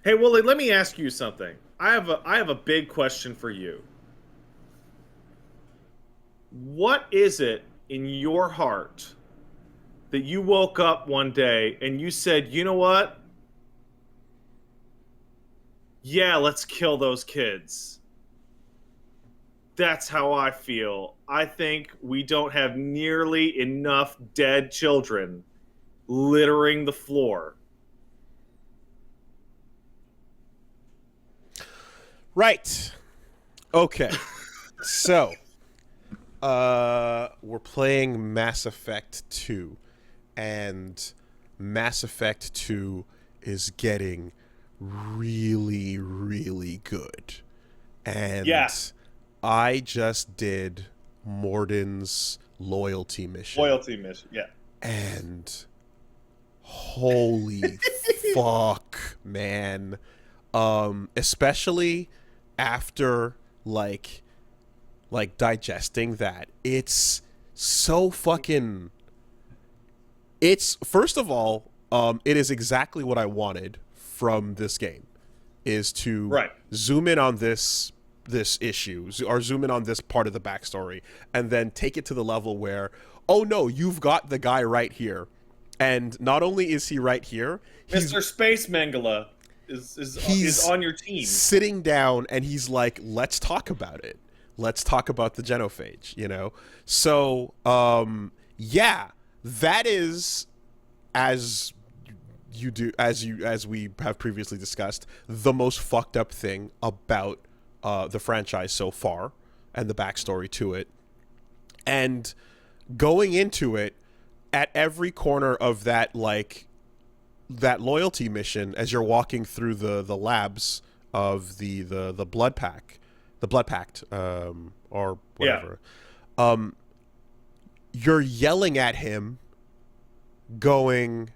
Hey, Wooly, let me ask you something. I have a big question for you. What is it in your heart that you woke up one day and you said, "You know what? Yeah, let's kill those kids." That's how I feel. I think we don't have nearly enough dead children littering the floor. Right. Okay. So, we're playing Mass Effect 2, and Mass Effect 2 is getting really, really good. Yeah, And I just did Morden's loyalty mission, loyalty mission. Yeah. and holy fuck, man. Especially after digesting that. It's so fucking it's first of all, it is exactly what I wanted from this game, is to Right. zoom in on this issue, or zoom in on this part of the backstory, and then take it to the level where, oh no, you've got the guy right here. And not only is he right here, Mr. Space Mangala is he's on your team. sitting down and he's like, let's talk about it. Let's talk about the genophage, you know? So, yeah, that is, as as we have previously discussed, the most fucked up thing about the franchise so far, and the backstory to it. And going into it, at every corner of that loyalty mission, as you're walking through the labs of the blood pact, or Yeah. whatever, you're yelling at him, going,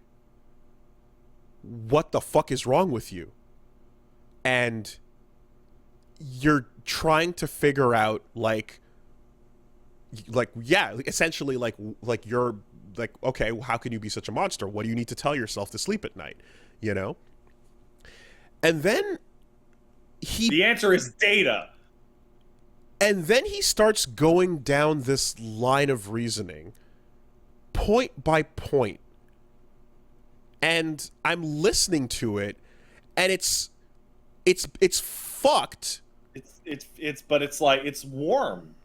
what the fuck is wrong with you? And you're trying to figure out, yeah, essentially, you're like, okay, how can you be such a monster? What do you need to tell yourself to sleep at night, you know? And then he The answer is data. he starts going down this line of reasoning, point by point, and I'm listening to it, and it's fucked. But it's like it's warm.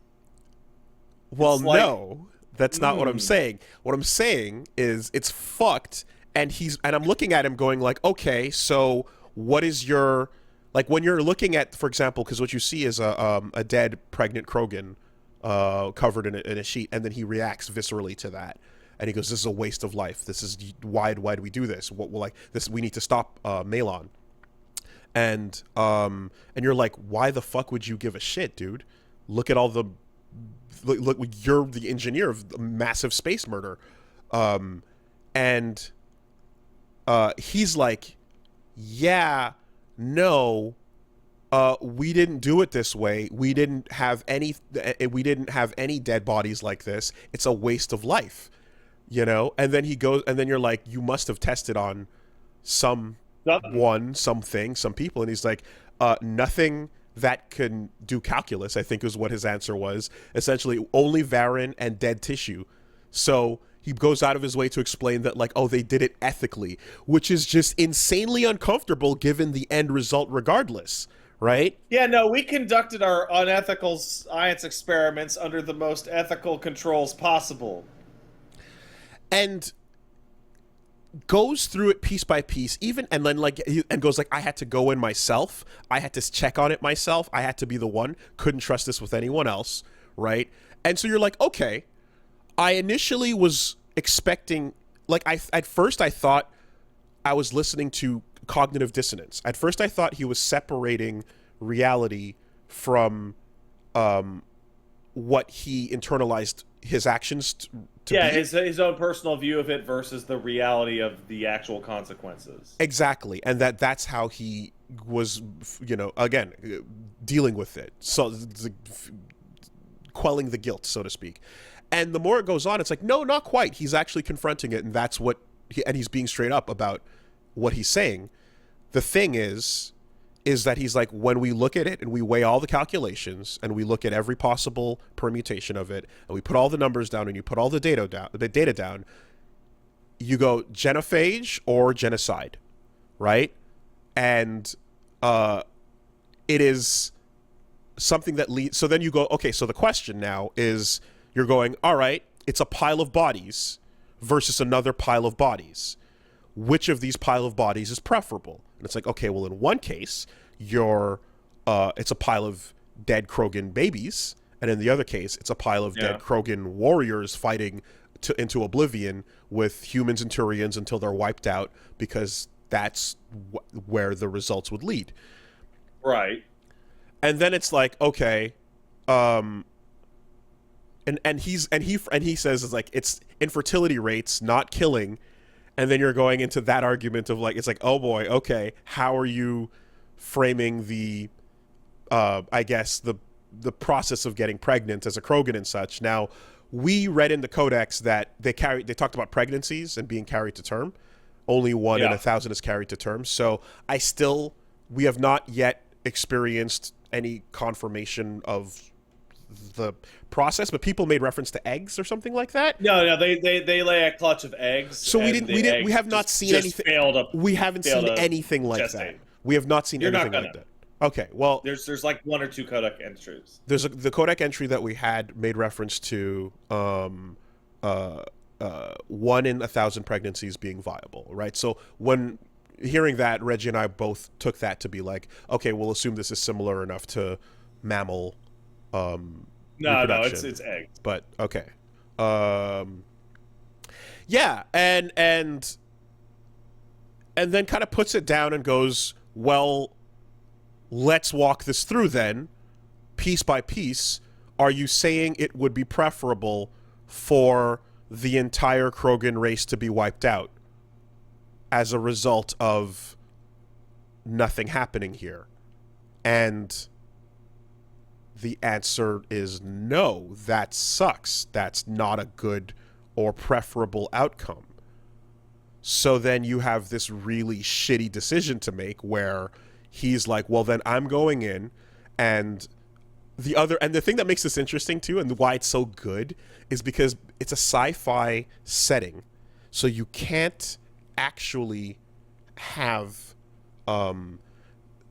Well, It's like no, that's not what I'm saying. What I'm saying is it's fucked, and I'm looking at him going like, okay, so what is your, like, when you're looking at, for example, because what you see is a dead pregnant Krogan covered in a sheet, and then he reacts viscerally to that, and he goes, "This is a waste of life. This is why do we do this? What, like this? We need to stop Malon." And you're like, why the fuck would you give a shit, dude? Look at all the look, you're the engineer of massive space murder. And he's like, yeah, no, we didn't do it this way. We didn't have any dead bodies like this. It's a waste of life, you know? And then he goes, and then you're like, you must have tested on something. some people, and he's like, nothing that can do calculus, I think is what his answer was. Essentially, only Varen and dead tissue. So he goes out of his way to explain that, like, oh, they did it ethically, which is just insanely uncomfortable given the end result regardless, right? Yeah, no, we conducted our unethical science experiments under the most ethical controls possible. And goes through it piece by piece, even, and then and goes like, I had to go in myself, I had to check on it myself, I had to be the one, couldn't trust this with anyone else, right? And so you're like, okay, I initially was expecting, like, at first I thought I was listening to cognitive dissonance. At first I thought he was separating reality from what he internalized his actions to Yeah, be. his own personal view of it versus the reality of the actual consequences. Exactly, and that's how he was, again, dealing with it, so quelling the guilt, so to speak. And the more it goes on, it's like, no, not quite. He's actually confronting it, and and he's being straight up about what he's saying. the thing is that he's like, when we look at it and we weigh all the calculations and we look at every possible permutation of it and we put all the numbers down and you put all the data down, you go genophage or genocide, right? And it is something that leads. So then you go, okay, so the question now is, you're going, all right, it's a pile of bodies versus another pile of bodies. Which of these pile of bodies is preferable? And it's like, okay, well, in one case, it's a pile of dead Krogan babies, and in the other case, it's a pile of dead Krogan warriors fighting into oblivion with human Centurions until they're wiped out, because that's where the results would lead. Right. And then it's like, okay, and he says, it's like, it's infertility rates, not killing. And then you're going into that argument of like, it's like, oh boy, okay, how are you framing the, I guess the process of getting pregnant as a Krogan and such? Now, we read in the Codex that they talked about pregnancies and being carried to term. Only 1 in 1,000 is carried to term. So we have not yet experienced any confirmation of the process, but people made reference to eggs or something like that. No, they lay a clutch of eggs. So we have not seen anything. We haven't seen anything like that. We have not seen anything like that. Okay, well, there's like 1 or 2 Codex entries. The Codex entry that we had made reference to 1 in 1,000 pregnancies being viable, right? So when hearing that, Reggie and I both took that to be like, okay, we'll assume this is similar enough to mammal. No, it's eggs. But okay, yeah, and then kind of puts it down and goes, well, let's walk this through then, piece by piece. Are you saying it would be preferable for the entire Krogan race to be wiped out as a result of nothing happening here? And the answer is no. That sucks. That's not a good or preferable outcome. So then you have this really shitty decision to make where he's like, well, then I'm going in, and the thing that makes this interesting too, and why it's so good, is because it's a sci-fi setting. So you can't actually have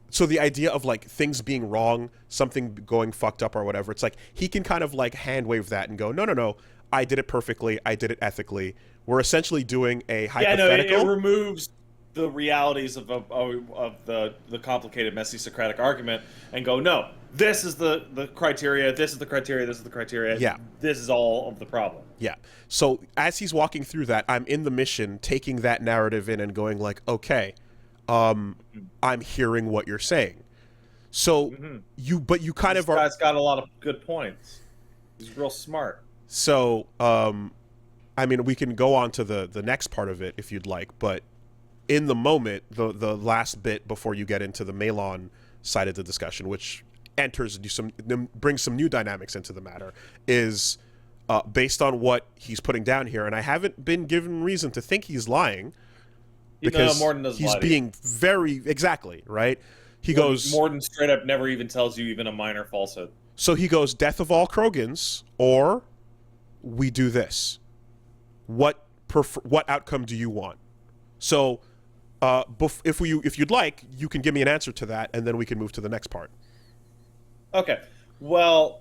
so the idea of like things being wrong, something going fucked up or whatever, it's like he can kind of like hand wave that and go, no, I did it perfectly, I did it ethically. We're essentially doing a hypothetical. Yeah, no, it removes the realities of the complicated, messy Socratic argument and go, no, this is the criteria, this is the criteria, this is the criteria. Yeah. This is all of the problem. Yeah. So as he's walking through that, I'm in the mission, taking that narrative in and going like, okay, I'm hearing what you're saying. So you kind of are. This guy's got a lot of good points. He's real smart. So, I mean, we can go on to the next part of it if you'd like, but in the moment, the last bit before you get into the Malon side of the discussion, which brings some new dynamics into the matter, is based on what he's putting down here, and I haven't been given reason to think he's lying. Because he's being very exactly right. He goes, Morden straight up never even tells you even a minor falsehood. So he goes, death of all Krogans, or we do this. What outcome do you want? So if you'd like, you can give me an answer to that, and then we can move to the next part. Okay. Well,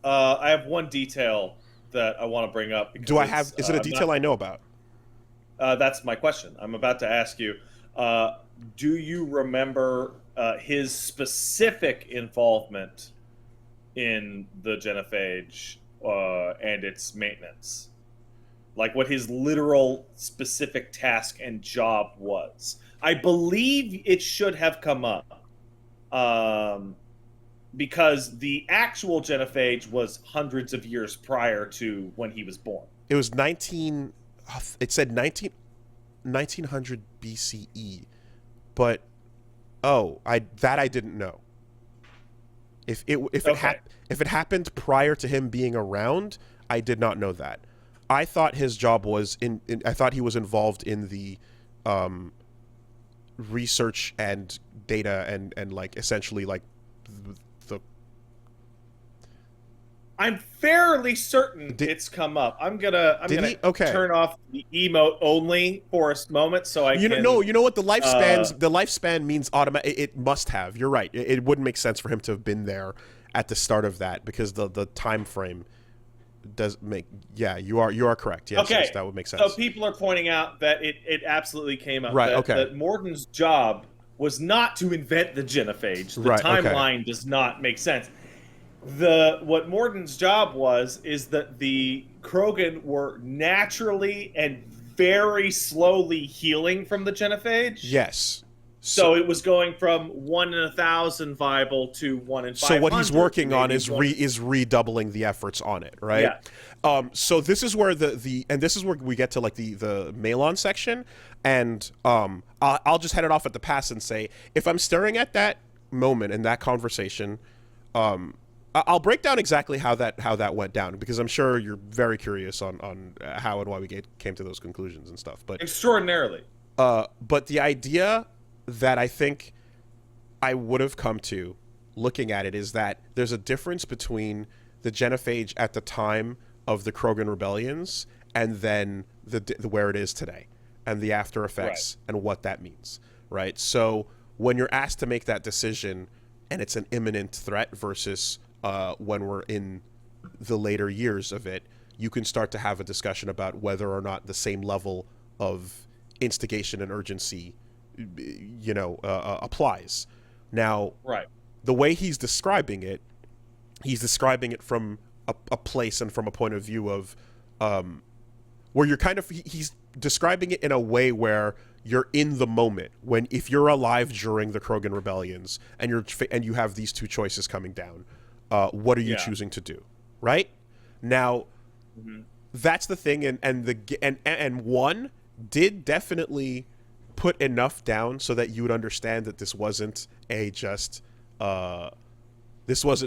I have one detail that I want to bring up. Do I have? Is it a detail I know about? That's my question. I'm about to ask you, do you remember his specific involvement in the genophage and its maintenance? Like what his literal specific task and job was? I believe it should have come up because the actual genophage was hundreds of years prior to when he was born. It was 1900 BCE, but I didn't know. If it happened prior to him being around, I did not know that. I thought his job was I thought he was involved in the research and data and like essentially like the I'm fairly certain it's come up. I'm gonna okay. turn off the emote only for a moment so I can. No, you know what, the lifespan means automatic. It must have. You're right. It wouldn't make sense for him to have been there at the start of that because the time frame does make. Yeah, you are correct. Yes, okay, yes, that would make sense. So people are pointing out that it absolutely came up. Right. That, Okay. That Morden's job was not to invent the genophage. The Right, okay. timeline does not make sense. What Morden's job is that the Krogan were naturally and very slowly healing from the genophage. Yes. So it was going from 1 in 1,000 viable to 1 in 500. So what he's working on is redoubling the efforts on it, right? Yeah. So this is where and this is where we get to like the Malon section, and I'll just head it off at the pass and say, if I'm staring at that moment and that conversation, I'll break down exactly how that went down, because I'm sure you're very curious on how and why we came to those conclusions and stuff. But extraordinarily. But the idea that I think I would have come to looking at it is that there's a difference between the genophage at the time of the Krogan rebellions and then the where it is today and the after effects and what that means, right? So when you're asked to make that decision and it's an imminent threat versus when we're in the later years of it, you can start to have a discussion about whether or not the same level of instigation and urgency applies. Now, the way he's describing it from a place and from a point of view of where you're kind of, he's describing it in a way where you're in the moment, when if you're alive during the Krogan rebellions and you have these two choices coming down, what are you choosing to do, right? Now, that's the thing, and one did definitely put enough down so that you would understand that this wasn't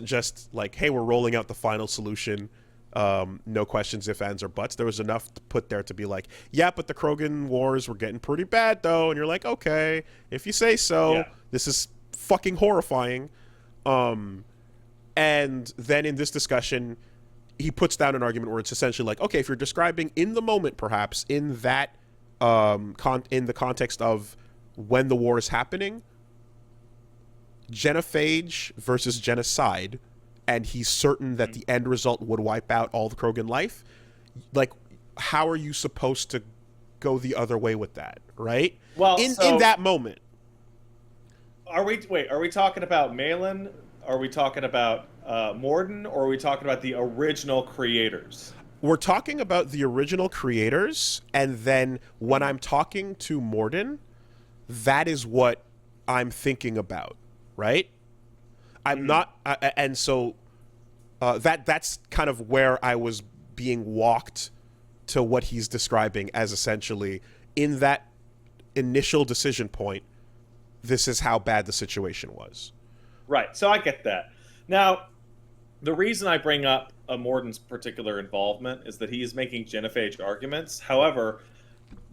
just like, hey, we're rolling out the final solution, no questions, ifs, ands, or buts. There was enough to put there to be like, yeah, but the Krogan wars were getting pretty bad though, and you're like, okay, if you say so. This is fucking horrifying. And then in this discussion, he puts down an argument where it's essentially like, okay, if you're describing in the moment, perhaps in that in the context of when the war is happening, genophage versus genocide, and he's certain that the end result would wipe out all the Krogan life, like, how are you supposed to go the other way with that, right? Well, in that moment. Are we talking about Malin? Are we talking about Morden? Or are we talking about the original creators? We're talking about the original creators, and then when I'm talking to Morden, that is what I'm thinking about, right? I'm not, and so that's kind of where I was being walked to what he's describing as essentially, in that initial decision point, this is how bad the situation was. Right, so I get that. Now, the reason I bring up Morden's particular involvement is that he is making genophage arguments. However,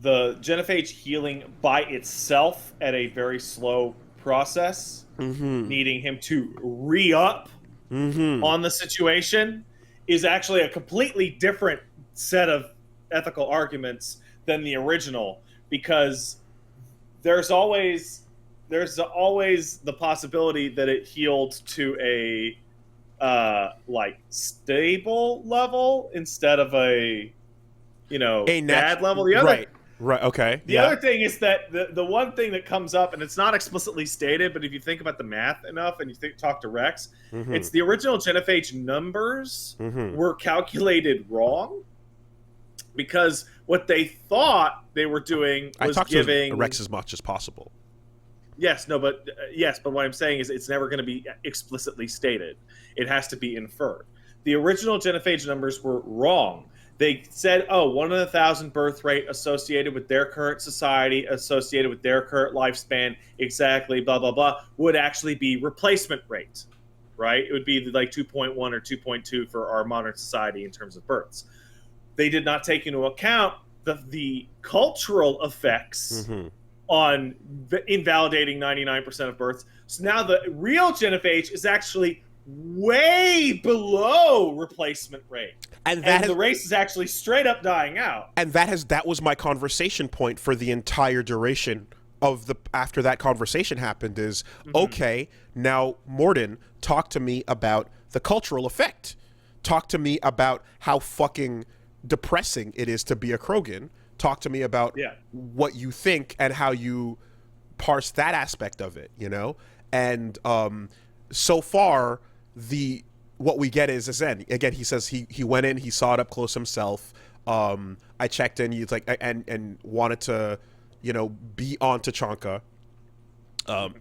the genophage healing by itself at a very slow process, needing him to re-up on the situation, is actually a completely different set of ethical arguments than the original, because there's always the possibility that it healed to a stable level instead of a bad level. The other right, okay. The other thing is that the one thing that comes up, and it's not explicitly stated, but if you think about the math enough and you talk to Rex, it's the original genophage numbers were calculated wrong, because what they thought they were doing was giving Rex as much as possible. But what I'm saying is it's never going to be explicitly stated. It has to be inferred. The original genophage numbers were wrong. They said, 1 in 1,000 birth rate associated with their current society, associated with their current lifespan, exactly, blah, blah, blah, would actually be replacement rate, right? It would be like 2.1 or 2.2 for our modern society in terms of births. They did not take into account the cultural effects on invalidating 99% of births. So now the real genophage is actually way below replacement rate. And the race is actually straight up dying out. And that was my conversation point for the entire duration of the after that conversation happened is okay, now Morden, talk to me about the cultural effect. Talk to me about how fucking depressing it is to be a Krogan. Talk to me about what you think and how you parse that aspect of it, you know? And so far what we get is Zen. Again, he says he went in, he saw it up close himself. I checked in, he's like, and wanted to, you know, be on Tachanka.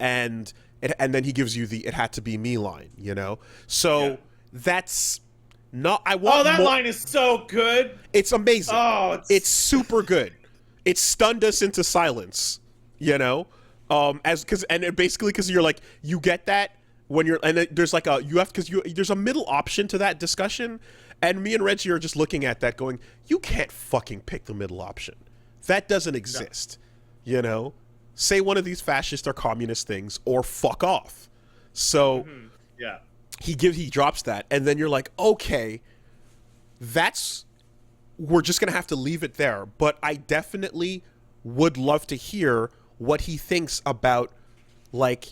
And then he gives you it had to be me line, you know? So that's not, I want that line is so good. It's amazing. Oh, it's super good. It stunned us into silence, you know? Basically because you're like, you get that when you're, and there's like there's a middle option to that discussion. And me and Reggie are just looking at that going, you can't fucking pick the middle option. That doesn't exist. No. You know? Say one of these fascist or communist things or fuck off. So he drops that, and then you're like, okay, we're just gonna have to leave it there. But I definitely would love to hear what he thinks about like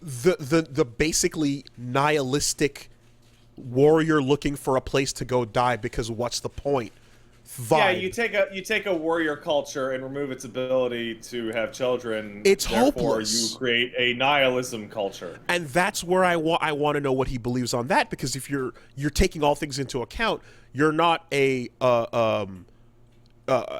the basically nihilistic warrior looking for a place to go die because what's the point vibe. Yeah, you take a warrior culture and remove its ability to have children. It's therefore hopeless. You create a nihilism culture, and that's where I want to know what he believes on that, because if you're taking all things into account, you're not a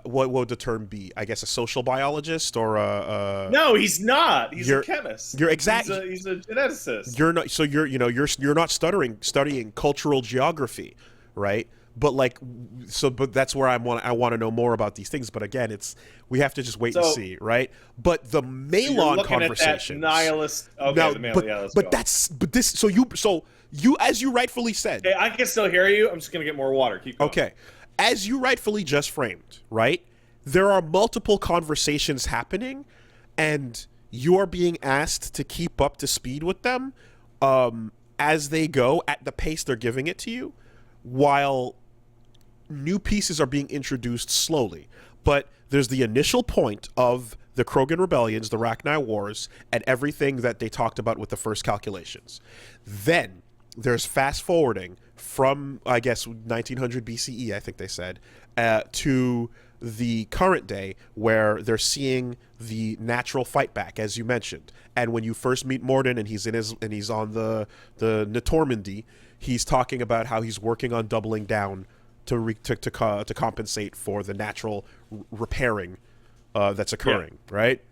what would the term be? I guess a social biologist or a no, he's not. He's a chemist. You're exactly. He's a geneticist. You're not. So you're not studying cultural geography, right? But but that's where I want to know more about these things. But again, we have to just wait and see, right? But the Malon conversation, nihilist. Okay, now, the Malon. So you as you rightfully said. Okay, I can still hear you. I'm just gonna get more water. Keep going. Okay, as you rightfully just framed, right? There are multiple conversations happening, and you are being asked to keep up to speed with them as they go at the pace they're giving it to you, while new pieces are being introduced slowly. But there's the initial point of the Krogan rebellions, the Rachni Wars, and everything that they talked about with the first calculations. Then there's fast forwarding from, I guess, 1900 BCE, I think they said, to the current day, where they're seeing the natural fight back, as you mentioned. And when you first meet Morden and he's on the Normandy, he's talking about how he's working on doubling down to compensate for the natural repairing that's occurring, right?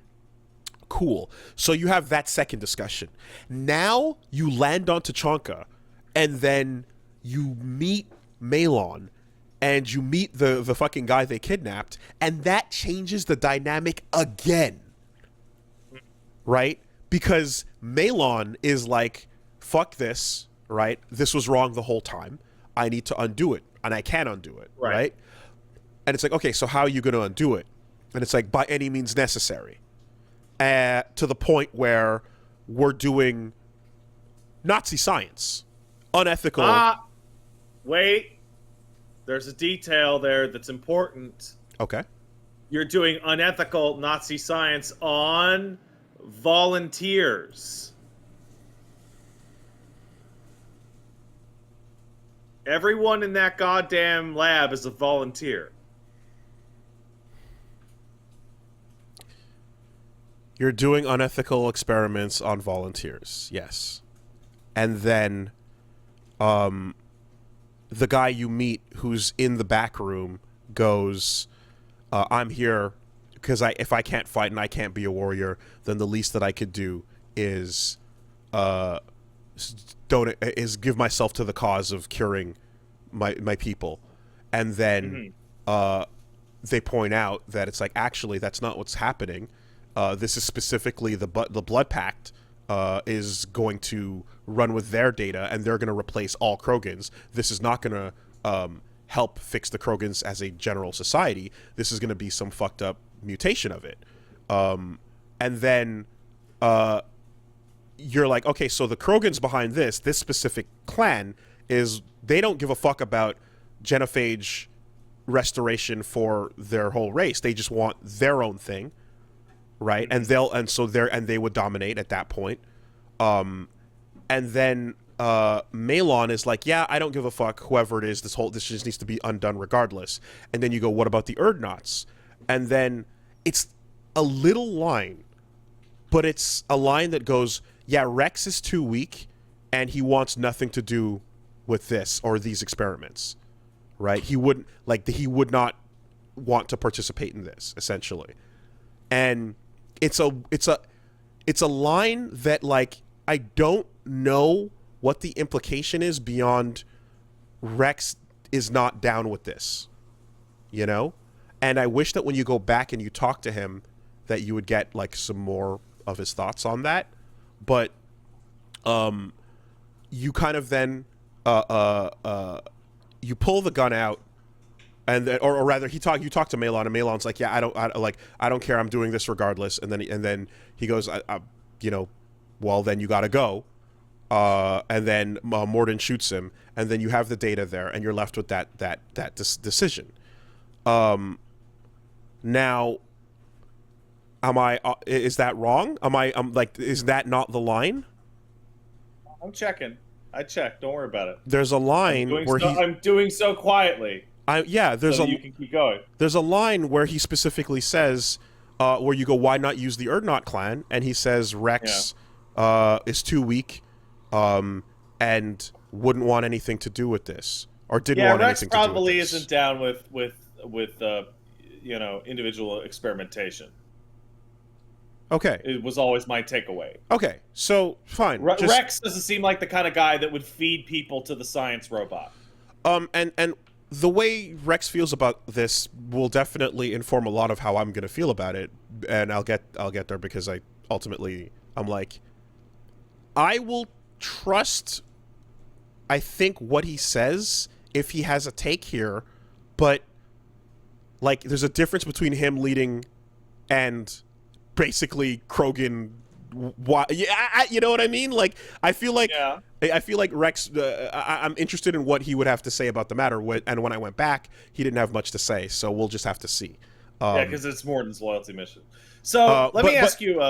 Cool. So you have that second discussion. Now you land on Tachanka, and then you meet Malon, and you meet the fucking guy they kidnapped, and that changes the dynamic again, right? Because Malon is like, fuck this, right? This was wrong the whole time. I need to undo it, and I can undo it, right? And it's like, okay, so how are you going to undo it? And it's like, by any means necessary. To the point where we're doing Nazi science. Unethical. Wait. There's a detail there that's important. Okay. You're doing unethical Nazi science on volunteers. Everyone in that goddamn lab is a volunteer. You're doing unethical experiments on volunteers, yes. And then the guy you meet who's in the back room goes, I'm here because if I can't fight and I can't be a warrior, then the least that I could do is give myself to the cause of curing my people. And then they point out that it's like, actually, that's not what's happening. This is specifically the Blood Pact is going to run with their data, and they're going to replace all Krogans. This is not going to help fix the Krogans as a general society. This is going to be some fucked up mutation of it. And then you're like, okay, so the Krogans behind this specific clan is they don't give a fuck about genophage restoration for their whole race. They just want their own thing, right? And they would dominate at that point. And then Malon is like, yeah, I don't give a fuck, whoever it is, this just needs to be undone regardless. And then you go, what about the Urdnots? And then it's a little line, but it's a line that goes, yeah, Rex is too weak and he wants nothing to do with this or these experiments, right? He would not want to participate in this, essentially. And it's a line that, like, I don't know what the implication is beyond Rex is not down with this, you know? And I wish that when you go back and you talk to him that you would get, like, some more of his thoughts on that. But you kind of then you pull the gun out, and then, or rather you talk to Malon, and Malon's like, yeah, I don't care, I'm doing this regardless. And then he goes, you know, well, then you got to go. And then Morden shoots him, and then you have the data there, and you're left with that decision. Now, is that wrong? Is that not the line? I'm checking. I checked. Don't worry about it. There's a line I'm doing so quietly. You can keep going. There's a line where he specifically says, where you go, why not use the Urdnot clan? And he says Rex is too weak, and wouldn't want anything to do with this, or didn't want Rex anything to do with this. probably isn't down with you know, individual experimentation. Okay. It was always my takeaway. Okay, so fine. Rex doesn't seem like the kind of guy that would feed people to the science robot. And the way Rex feels about this will definitely inform a lot of how I'm going to feel about it, and I'll get there, because I'm like, I will trust, I think, what he says if he has a take here, but, like, there's a difference between him leading and basically Krogan. You know what I mean? Like, I feel like Rex. I'm interested in what he would have to say about the matter. And when I went back, he didn't have much to say. So we'll just have to see. Because it's Morden's loyalty mission. So let me ask you.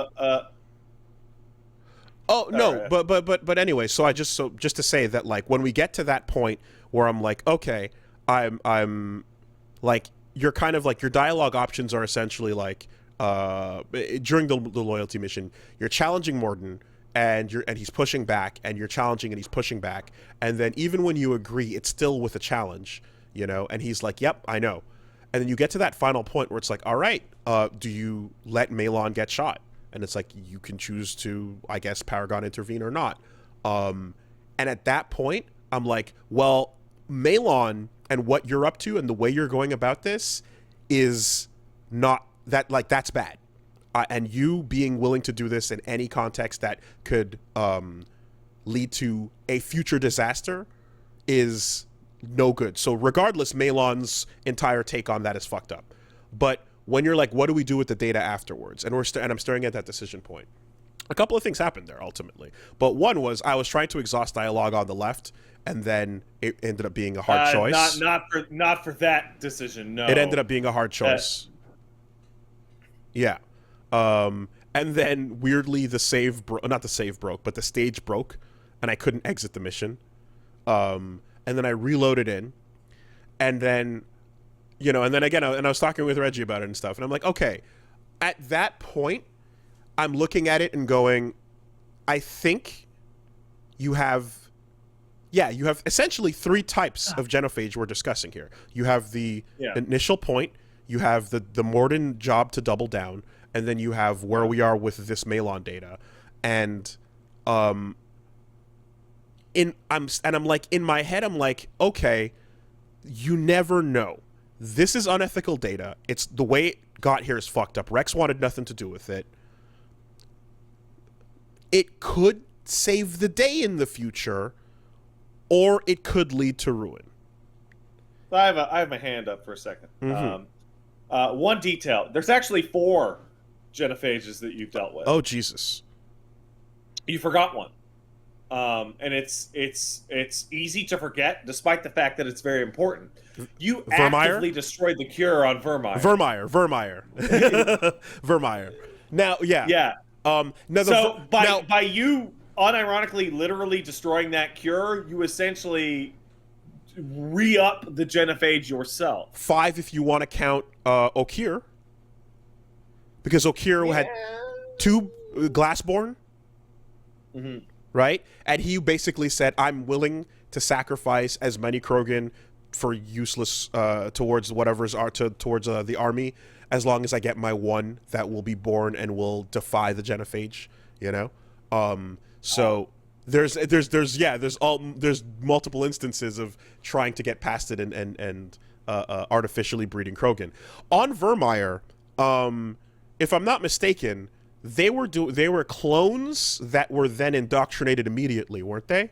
Oh no, right. but anyway. So just to say that, like, when we get to that point where I'm like, okay, I'm like, you're kind of like, your dialogue options are essentially like, during the loyalty mission, you're challenging Morden, and he's pushing back, and you're challenging and he's pushing back, and then even when you agree, it's still with a challenge, you know, and he's like, yep, I know. And then you get to that final point where it's like, all right, do you let Malon get shot? And it's like, you can choose to, I guess, Paragon intervene or not. And at that point, I'm like, well, Malon and what you're up to and the way you're going about this is not that, like, that's bad. And you being willing to do this in any context that could lead to a future disaster is no good. So regardless, Malon's entire take on that is fucked up. But when you're like, what do we do with the data afterwards? And I'm staring at that decision point. A couple of things happened there ultimately. But one was, I was trying to exhaust dialogue on the left, and then it ended up being a hard choice. Not for that decision. No, it ended up being a hard choice. Yeah. And then weirdly the stage broke, and I couldn't exit the mission. And then I reloaded in, and then, you know, and then again, and I was talking with Reggie about it and stuff, and I'm like, okay, at that point, I'm looking at it and going, I think you have essentially three types of genophage we're discussing here. You have the initial point, you have the Morden job to double down, and then you have where we are with this Malon data. And I'm like, in my head, I'm like, okay, you never know. This is unethical data. It's the way it got here is fucked up. Rex wanted nothing to do with it. It could save the day in the future, or it could lead to ruin. I have my hand up for a second. Mm-hmm. One detail. There's actually 4 genophages that you've dealt with. Oh Jesus! You forgot one. And it's easy to forget, despite the fact that it's very important. You Vermeer? actively destroyed the cure on Vermeer. Vermeer. Now, yeah. Yeah. Now So by you unironically, literally destroying that cure, you essentially re-up the genophage yourself. 5 if you want to count Okir, because Okir had 2 Glassborn. Mm-hmm. Right? And he basically said, I'm willing to sacrifice as many Krogan for useless towards whatever's towards the army, as long as I get my one that will be born and will defy the genophage, you know? So there's multiple instances of trying to get past it and artificially breeding Krogan. On Vermeer, if I'm not mistaken, they were clones that were then indoctrinated immediately, weren't they?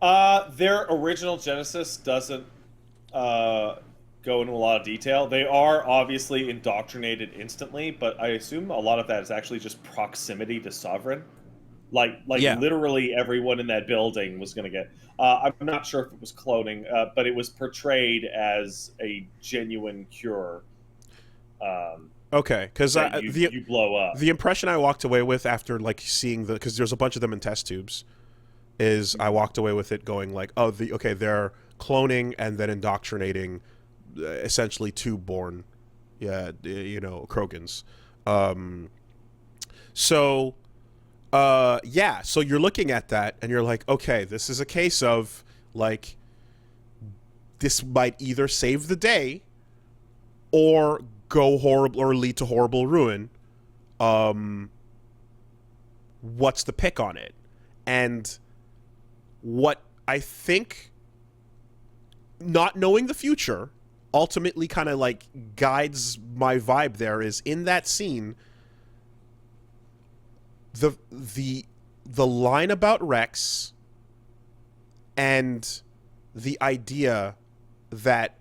Their original genesis doesn't go into a lot of detail. They are obviously indoctrinated instantly, but I assume a lot of that is actually just proximity to Sovereign. Like Yeah. literally everyone in that building was going to get. I'm not sure if it was cloning, but it was portrayed as a genuine cure. Okay, because you blow up. The impression I walked away with after like seeing because there's a bunch of them in test tubes, is I walked away with it going like, oh, they're cloning and then indoctrinating, essentially 2 born, Krogans. So you're looking at that and you're like, okay, this is a case of like, this might either save the day or go horrible or lead to horrible ruin. What's the pick on it? And what I think, not knowing the future, ultimately kind of like guides my vibe there is in that scene, the line about Rex and the idea that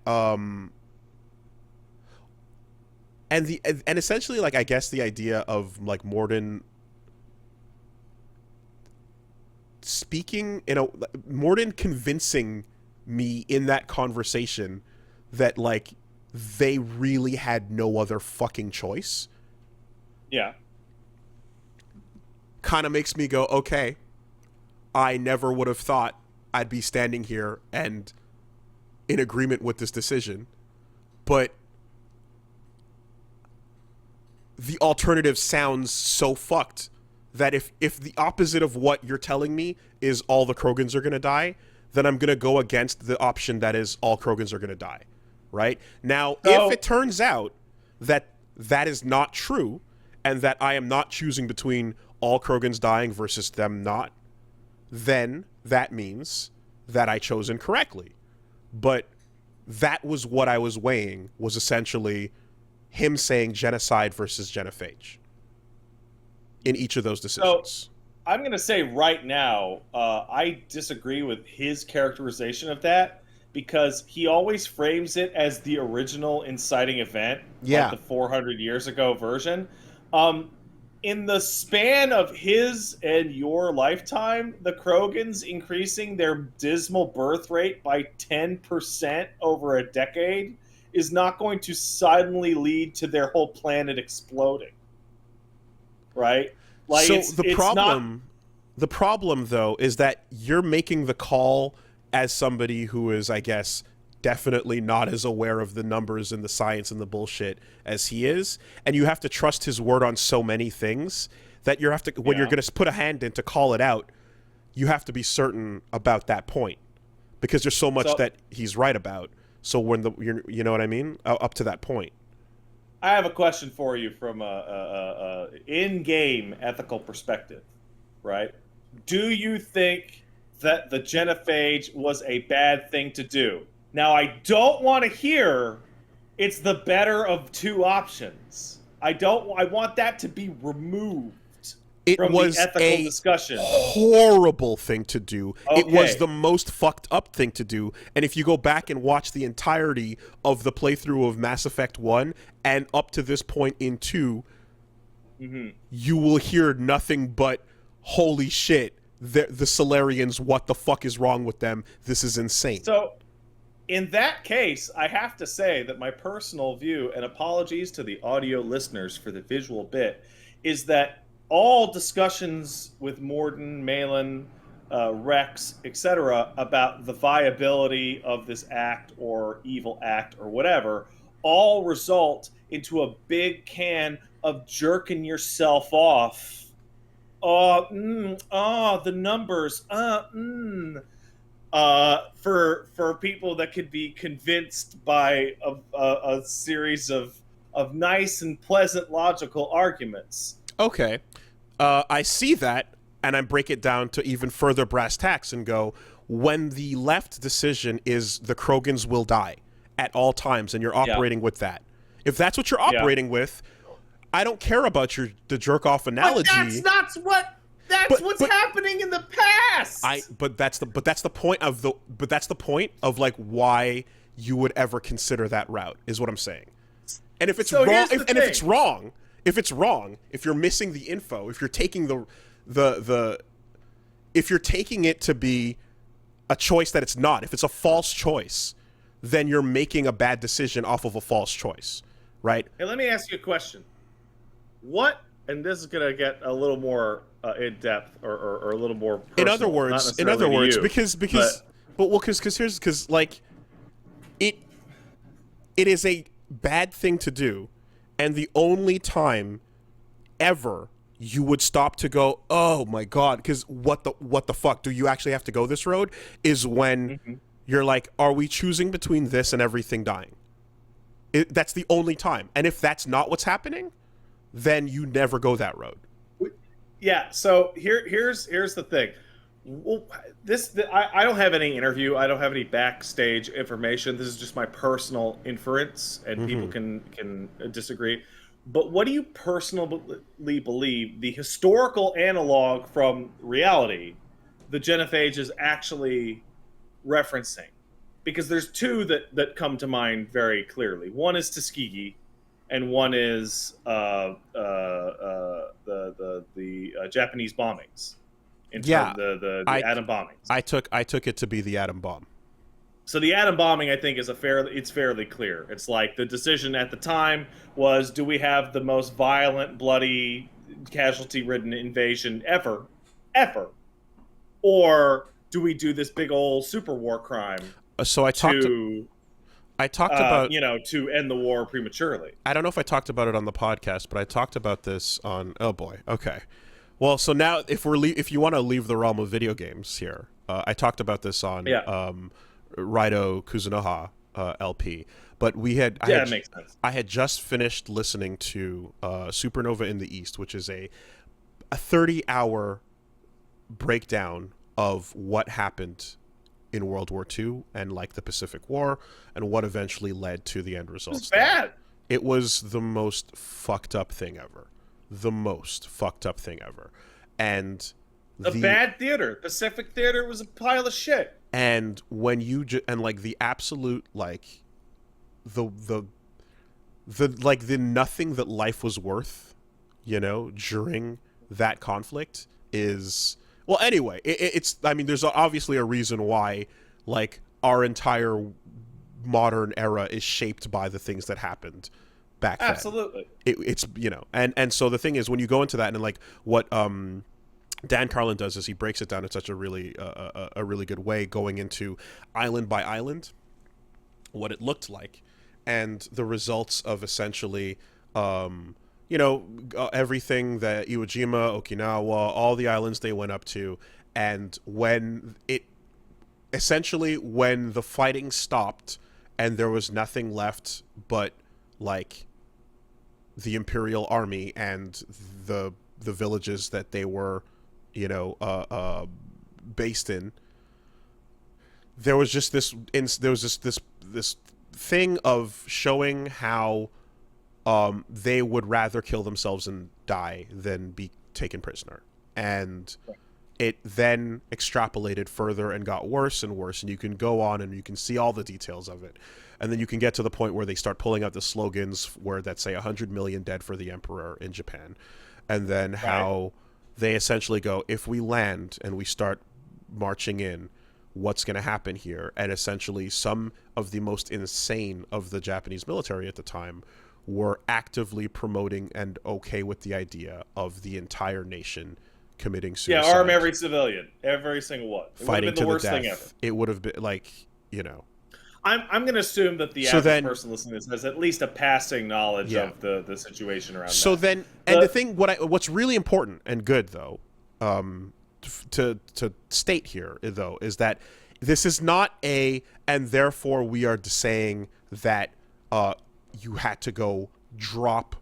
and essentially, like, I guess the idea of like Morden speaking, Morden convincing me in that conversation that like they really had no other fucking choice. Yeah. Kind of makes me go, okay, I never would have thought I'd be standing here and in agreement with this decision, but the alternative sounds so fucked that if the opposite of what you're telling me is all the Krogans are going to die, then I'm going to go against the option that is all Krogans are going to die, right? Now, if it turns out that that is not true and that I am not choosing between all Krogans dying versus them not, then that means that I chose incorrectly. But that was what I was weighing, was essentially him saying genocide versus genophage in each of those decisions. So, I'm going to say right now, I disagree with his characterization of that, because he always frames it as the original inciting event, like the 400 years ago version. In the span of his and your lifetime, the Krogans increasing their dismal birth rate by 10% over a decade is not going to suddenly lead to their whole planet exploding. Right? Like, so the problem though is that you're making the call as somebody who is, I guess, definitely not as aware of the numbers and the science and the bullshit as he is, and you have to trust his word on so many things that you have to, when you're going to put a hand in to call it out, you have to be certain about that point, because there's so much that he's right about. So when you know what I mean, up to that point. I have a question for you from a in-game ethical perspective, right? Do you think that the genophage was a bad thing to do? Now, I don't want to hear it's the better of 2 options. I want that to be removed. It from the was ethical a discussion. horrible thing to do. It was Okay. the most fucked up thing to do. And if you go back and watch the entirety of the playthrough of Mass Effect 1 and up to this point in 2, you will hear nothing but, holy shit, the Solarians, what the fuck is wrong with them? This is insane. So, in that case, I have to say that my personal view, and apologies to the audio listeners for the visual bit, is that all discussions with Morden, Malin, Rex, etc., about the viability of this act or evil act or whatever, all result into a big can of jerking yourself off. The numbers. For people that could be convinced by a series of nice and pleasant logical arguments. Okay. I see that, and I break it down to even further brass tacks and go, when the left decision is the Krogans will die at all times, and you're operating with that. If that's what you're operating with, I don't care about the jerk-off analogy. But that's what's happening in the past. But that's the point of like why you would ever consider that route is what I'm saying. And if it's wrong, if you're missing the info, if you're taking if you're taking it to be a choice that it's not, if it's a false choice, then you're making a bad decision off of a false choice, right? Hey, let me ask you a question. What, and this is gonna get a little more in depth or a little more personal, in other words, because like it is a bad thing to do, and the only time ever you would stop to go, oh my god, because what the fuck, do you actually have to go this road, is when you're like, are we choosing between this and everything dying? That's the only time. And if that's not what's happening, then you never go that road. Yeah, so here's the thing. Well, I don't have any interview. I don't have any backstage information. This is just my personal inference, and people can disagree. But what do you personally believe the historical analog from reality the genophage is actually referencing? Because there's two that come to mind very clearly. One is Tuskegee, and one is the Japanese bombings. The atom bombings. I took it to be the atom bomb. So the atom bombing, I think, is it's fairly clear. It's like the decision at the time was: do we have the most violent, bloody, casualty-ridden invasion ever, or do we do this big old super war crime? So I talked about to end the war prematurely. I don't know if I talked about it on the podcast, but I talked about this on. Oh boy, okay. Well, so now if you want to leave the realm of video games here, I talked about this on Raido Kuzunoha LP, but makes sense. I had just finished listening to Supernova in the East, which is a 30-hour breakdown of what happened in World War II and like the Pacific War and what eventually led to the end results. It's bad. It was the most fucked up thing ever. And the bad theater. Pacific Theater was a pile of shit. And when you and like the absolute like the nothing that life was worth, during that conflict is, well, anyway, it's I mean, there's obviously a reason why like our entire modern era is shaped by the things that happened back then. Absolutely. It's and so the thing is, when you go into that and like what Dan Carlin does is he breaks it down in such a really good way, going into island by island what it looked like and the results of essentially everything that Iwo Jima, Okinawa, all the islands they went up to, and when the fighting stopped and there was nothing left but like the Imperial Army and the villages that they were based in, there was just this thing of showing how they would rather kill themselves and die than be taken prisoner. and it then extrapolated further and got worse and worse, and you can go on and you can see all the details of it. And then you can get to the point where they start pulling out the slogans where that say 100 million dead for the emperor in Japan. And then how they essentially go, if we land and we start marching in, what's going to happen here? And essentially some of the most insane of the Japanese military at the time were actively promoting and okay with the idea of the entire nation committing suicide. Yeah, arm every civilian, every single one. It fighting would have been the worst thing ever. It would have been like, you know. I'm going to assume that the average person listening to this has at least a passing knowledge of the situation around so that. Then, and the thing, what's really important and good, though, to state here, though, is that this is not and therefore we are saying that you had to go drop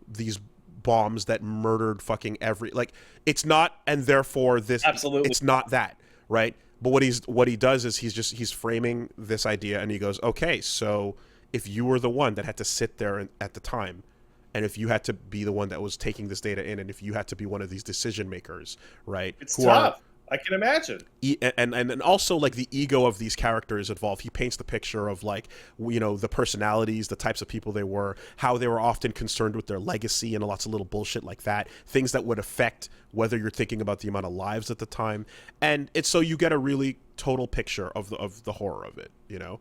these bombs that murdered fucking it's not, and therefore this, absolutely, it's not that, right? But what he does is he's framing this idea, and he goes, okay, so if you were the one that had to sit there at the time, and if you had to be the one that was taking this data in, and if you had to be one of these decision makers, right? It's tough. I can imagine. And also, like, the ego of these characters involved. He paints the picture of, like, you know, the personalities, the types of people they were, how they were often concerned with their legacy and lots of little bullshit like that, things that would affect whether you're thinking about the amount of lives at the time. And it's so you get a really total picture of the horror of it, you know?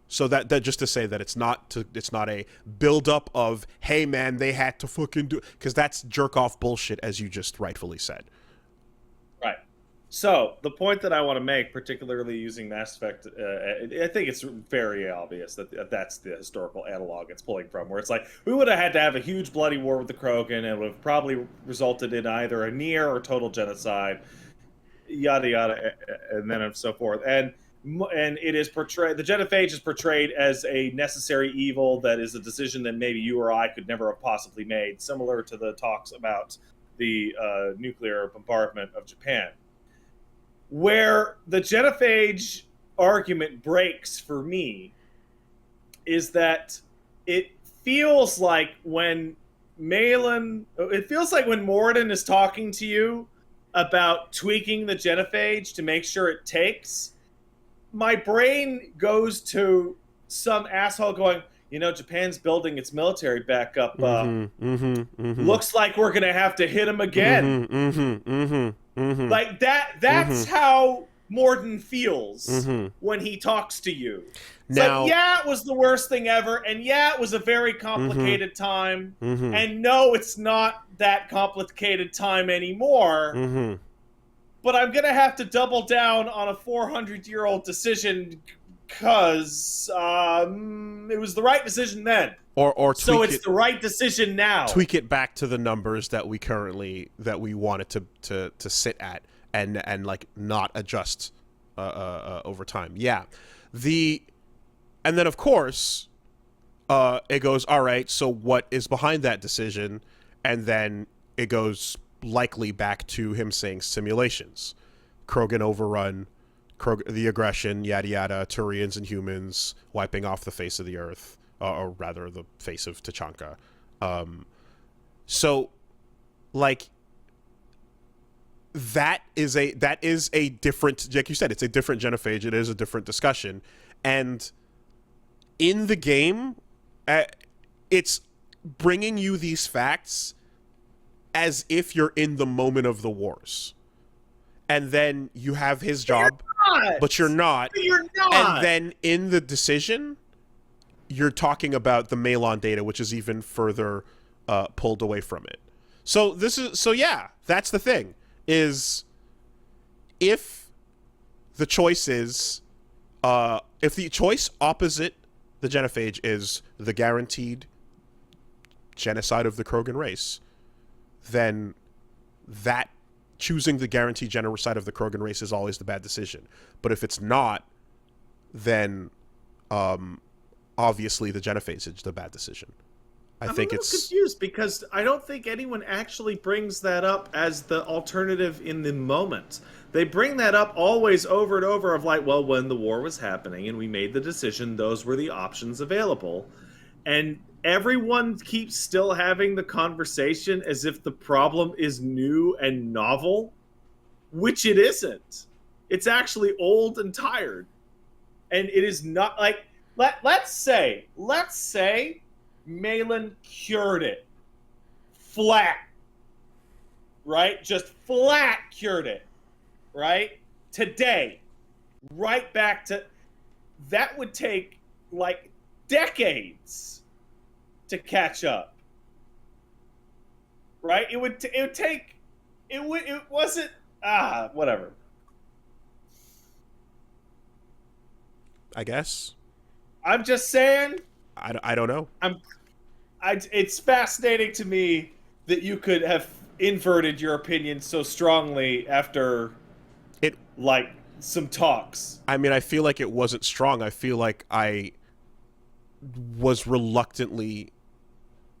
So that just to say that it's not a build up of, hey man, they had to fucking do, because that's jerk off bullshit, as you just rightfully said. Right. So the point that I want to make, particularly using Mass Effect, I think it's very obvious that that's the historical analog it's pulling from, where it's like, we would have had to have a huge bloody war with the Krogan, and it would have probably resulted in either a near or total genocide, yada yada, and then so forth. And it is portrayed, the genophage is portrayed as a necessary evil that is a decision that maybe you or I could never have possibly made, similar to the talks about the nuclear bombardment of Japan. Where the genophage argument breaks for me is that it feels like when Morden is talking to you about tweaking the genophage to make sure it takes, my brain goes to some asshole going, you know, Japan's building its military back up. Looks like we're going to have to hit them again. Like that's how Morden feels when he talks to you. It's now, like, yeah, it was the worst thing ever, and yeah, it was a very complicated time, and no, it's not that complicated time anymore, but I'm going to have to double down on a 400-year-old decision because it was the right decision then. Or so it's the right decision now. Tweak it back to the numbers that we want it to sit at, and like not adjust over time. Yeah, and then of course it goes, all right, so what is behind that decision? And then it goes likely back to him saying simulations, Krogan overrun, the aggression, yada yada, Turians and humans wiping off the face of the earth. Or rather, the face of Tachanka. So, like, that is a different, like you said, it's a different genophage. It is a different discussion, and in the game, it's bringing you these facts as if you're in the moment of the wars, and then you have his job, but you're not. You're not. And then in the decision, you're talking about the Malon data, which is even further pulled away from it. So yeah, that's the thing, is if the choice is, if the choice opposite the genophage is the guaranteed genocide of the Krogan race, then that choosing the guaranteed genocide of the Krogan race is always the bad decision. But if it's not, then obviously the genophage is the bad decision. I'm confused because I don't think anyone actually brings that up as the alternative in the moment. They bring that up always over and over of like, well, when the war was happening and we made the decision, those were the options available. And everyone keeps still having the conversation as if the problem is new and novel, which it isn't. It's actually old and tired. And it is not like let's say Malin cured it. Flat. Right? Just flat cured it. Right? Today. Right back to that would take like decades to catch up. Right? It would take it wasn't whatever. I guess. I'm just saying. I don't know. It's fascinating to me that you could have inverted your opinion so strongly after it like some talks. I mean, I feel like it wasn't strong. I feel like I was reluctantly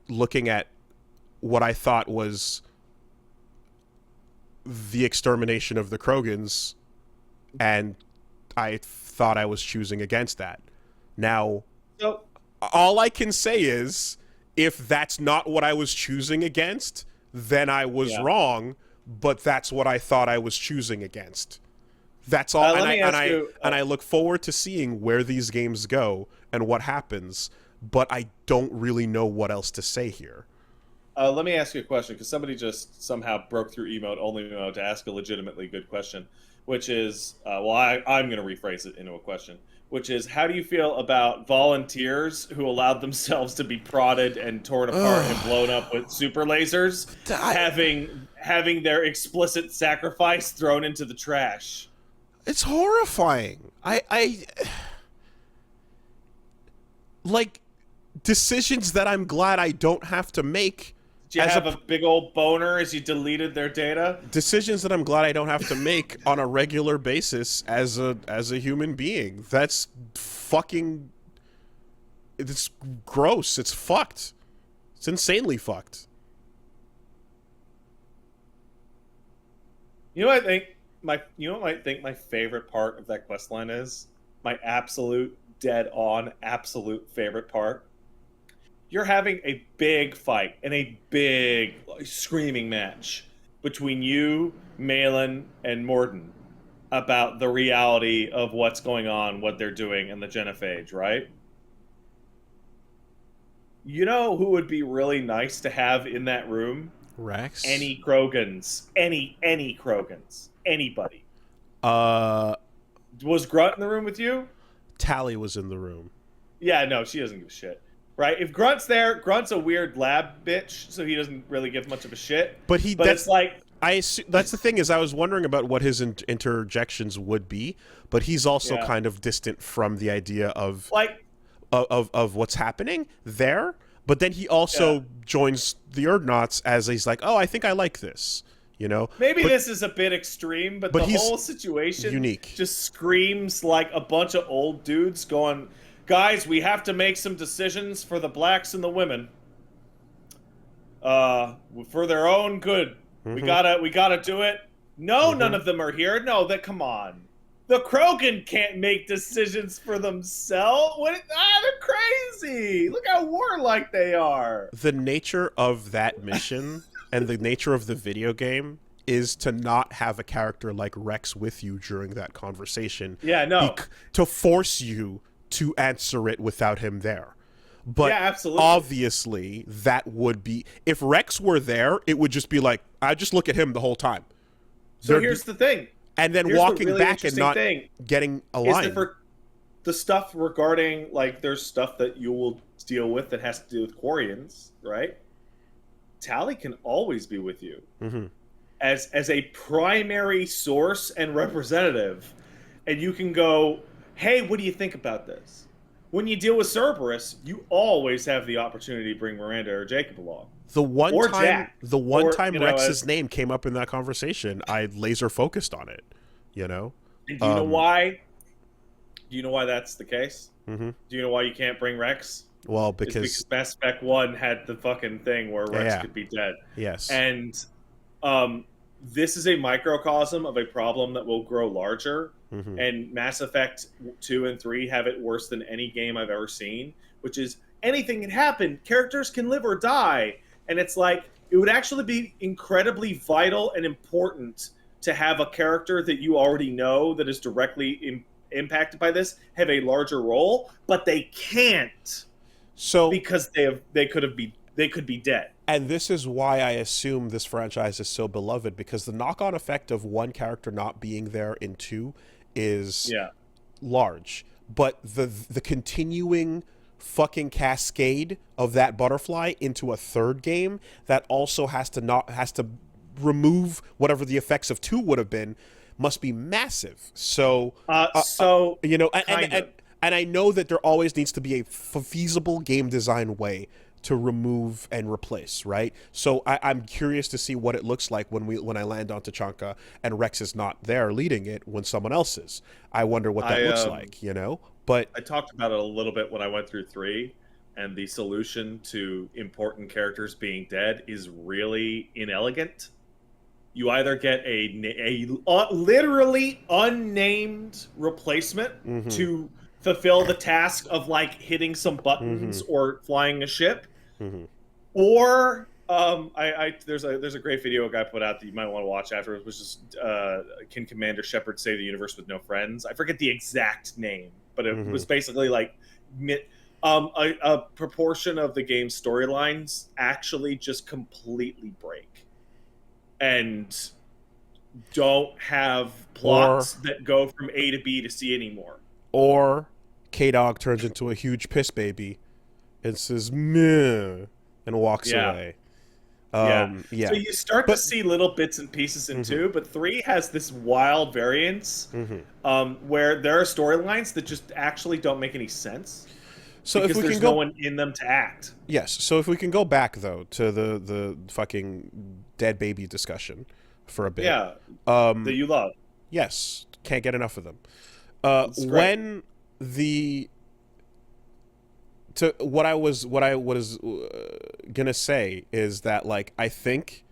looking at what I thought was the extermination of the Krogans, and I thought I was choosing against that. Now, so, all I can say is, if that's not what I was choosing against, then I was wrong, but that's what I thought I was choosing against. That's all. And I look forward to seeing where these games go and what happens, but I don't really know what else to say here. Let me ask you a question, because somebody just somehow broke through only mode to ask a legitimately good question, which is, I'm going to rephrase it into a question, which is, how do you feel about volunteers who allowed themselves to be prodded and torn apart and blown up with super lasers, having their explicit sacrifice thrown into the trash? It's horrifying. I like decisions that I'm glad I don't have to make. Did you have a big old boner as you deleted their data? Decisions that I'm glad I don't have to make on a regular basis as a human being. That's fucking... It's gross. It's fucked. It's insanely fucked. You know what I think my favorite part of that questline is? My absolute absolute favorite part? You're having a big fight and a big screaming match between you, Malin, and Morden about the reality of what's going on, what they're doing in the genophage, right? You know who would be really nice to have in that room? Rex? Any Krogans. Any Krogans. Anybody. Was Grunt in the room with you? Tally was in the room. Yeah, no, she doesn't give a shit. Right? If Grunt's there, Grunt's a weird lab bitch, so he doesn't really give much of a shit. But it's like... that's the thing, is I was wondering about what his interjections would be, but he's also kind of distant from the idea of what's happening there. But then he also joins the Urdnaughts as he's like, oh, I think I like this. You know, maybe this is a bit extreme, but the whole situation unique. Just screams like a bunch of old dudes going, guys, we have to make some decisions for the blacks and the women. For their own good. Mm-hmm. We gotta do it. No, none of them are here. No, come on. The Krogan can't make decisions for themselves. They're crazy. Look how warlike they are. The nature of that mission and the nature of the video game is to not have a character like Rex with you during that conversation. Yeah, no. To force you to answer it without him there. But absolutely. Obviously, that would be... If Rex were there, it would just be like, I just look at him the whole time. So here's the thing. And then walking back and not getting a line. Is for the stuff regarding, like, there's stuff that you will deal with that has to do with Quarians, right? Tally can always be with you. Mm-hmm. As a primary source and representative. And you can go, hey, what do you think about this? When you deal with Cerberus, you always have the opportunity to bring Miranda or Jacob along. The one time Rex's name came up in that conversation, I laser focused on it. You know. And do you know why? Do you know why that's the case? Mm-hmm. Do you know why you can't bring Rex? Well, because Mass Effect 1 had the fucking thing where Rex could be dead. Yes. And this is a microcosm of a problem that will grow larger. Mm-hmm. And Mass Effect 2 and 3 have it worse than any game I've ever seen, which is anything can happen. Characters can live or die, and it's like it would actually be incredibly vital and important to have a character that you already know that is directly impacted by this have a larger role, but they can't So, because they could be dead. and this is why I assume this franchise is so beloved, because the knock-on effect of one character not being there in two is Yeah. large, but the continuing fucking cascade of that butterfly into a third game that also has to remove whatever the effects of two would have been must be massive. So you know, and I know that there always needs to be a feasible game design way to remove and replace, right? So I'm curious to see what it looks like when I land on Tachanka and Rex is not there leading it when someone else is. I wonder what that looks like, you know? But I talked about it a little bit when I went through 3, and the solution to important characters being dead is really inelegant. You either get a literally unnamed replacement to fulfill the task of like hitting some buttons or flying a ship, or there's a great video a guy put out that you might want to watch afterwards, which is can Commander Shepard save the universe with no friends? I forget the exact name, but it was basically like a proportion of the game's storylines actually just completely break and don't have plots that go from A to B to C anymore. Or K-Dog turns into a huge piss baby and says meh and walks away. So you start to see little bits and pieces in 2, but 3 has this wild variance where there are storylines that just actually don't make any sense. So because there's no one in them to act. Yes. So if we can go back though to the fucking dead baby discussion for a bit. Yeah. That you love. Yes. Can't get enough of them. When what I was gonna say is that, like, I think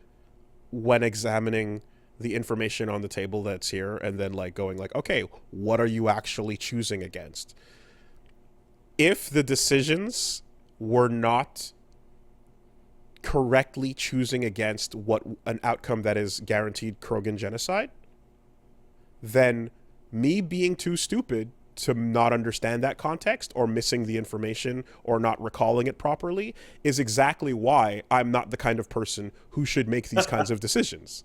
when examining the information on the table that's here and then like going like, okay, what are you actually choosing against? If the decisions were not correctly choosing against what an outcome that is guaranteed Krogan genocide, then me being too stupid to not understand that context or missing the information or not recalling it properly is exactly why I'm not the kind of person who should make these kinds of decisions.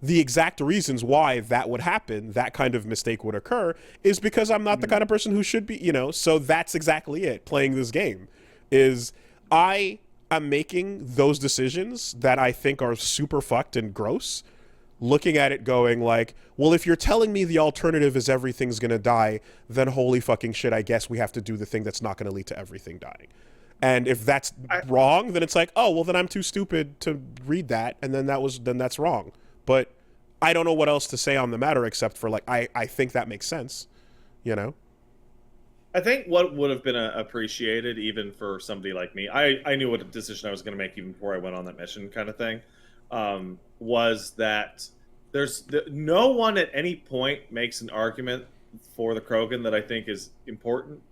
The exact reasons why that would happen, that kind of mistake would occur, is because I'm not the kind of person who should be, you know, so that's exactly it. Playing this game is I am making those decisions that I think are super fucked and gross, looking at it going like, well, if you're telling me the alternative is everything's going to die, then holy fucking shit, I guess we have to do the thing that's not going to lead to everything dying. And if that's wrong, then it's like, oh, well, then I'm too stupid to read that, and then that's wrong. But I don't know what else to say on the matter except for, like, I think that makes sense, you know? I think what would have been appreciated, even for somebody like me, I knew what decision I was going to make even before I went on that mission kind of thing, was that no one at any point makes an argument for the Krogan that I think is important,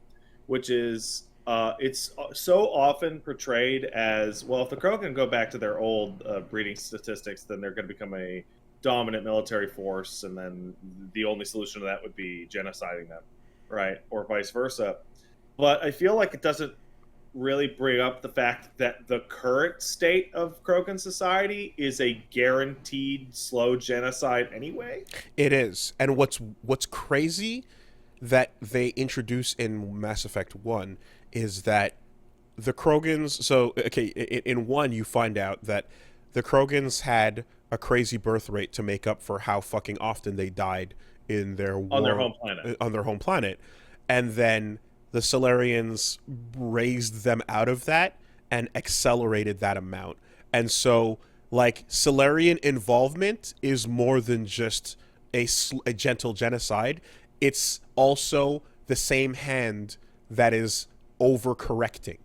which is it's so often portrayed as, well, if the Krogan go back to their old breeding statistics, then they're going to become a dominant military force, and then the only solution to that would be genociding them, right? Or vice versa. But I feel like it doesn't really bring up the fact that the current state of Krogan society is a guaranteed slow genocide anyway. It is. And what's crazy that they introduce in Mass Effect 1 is that the Krogans, so okay, in 1 you find out that the Krogans had a crazy birth rate to make up for how fucking often they died in their war, on their home planet. And then the Solarians raised them out of that and accelerated that amount. And so, like, Solarian involvement is more than just a gentle genocide. It's also the same hand that is overcorrecting,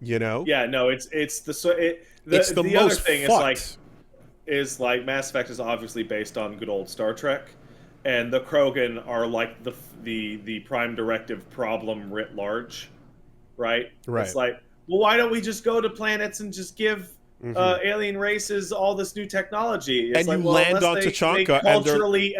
you know? Yeah, no, it's the most other thing fucked. is like Mass Effect is obviously based on good old Star Trek, and the Krogan are like the prime directive problem writ large, right? Right. It's like, well, why don't we just go to planets and just give alien races all this new technology? It's And like, you well, land unless on they Tachanka, and they're culturally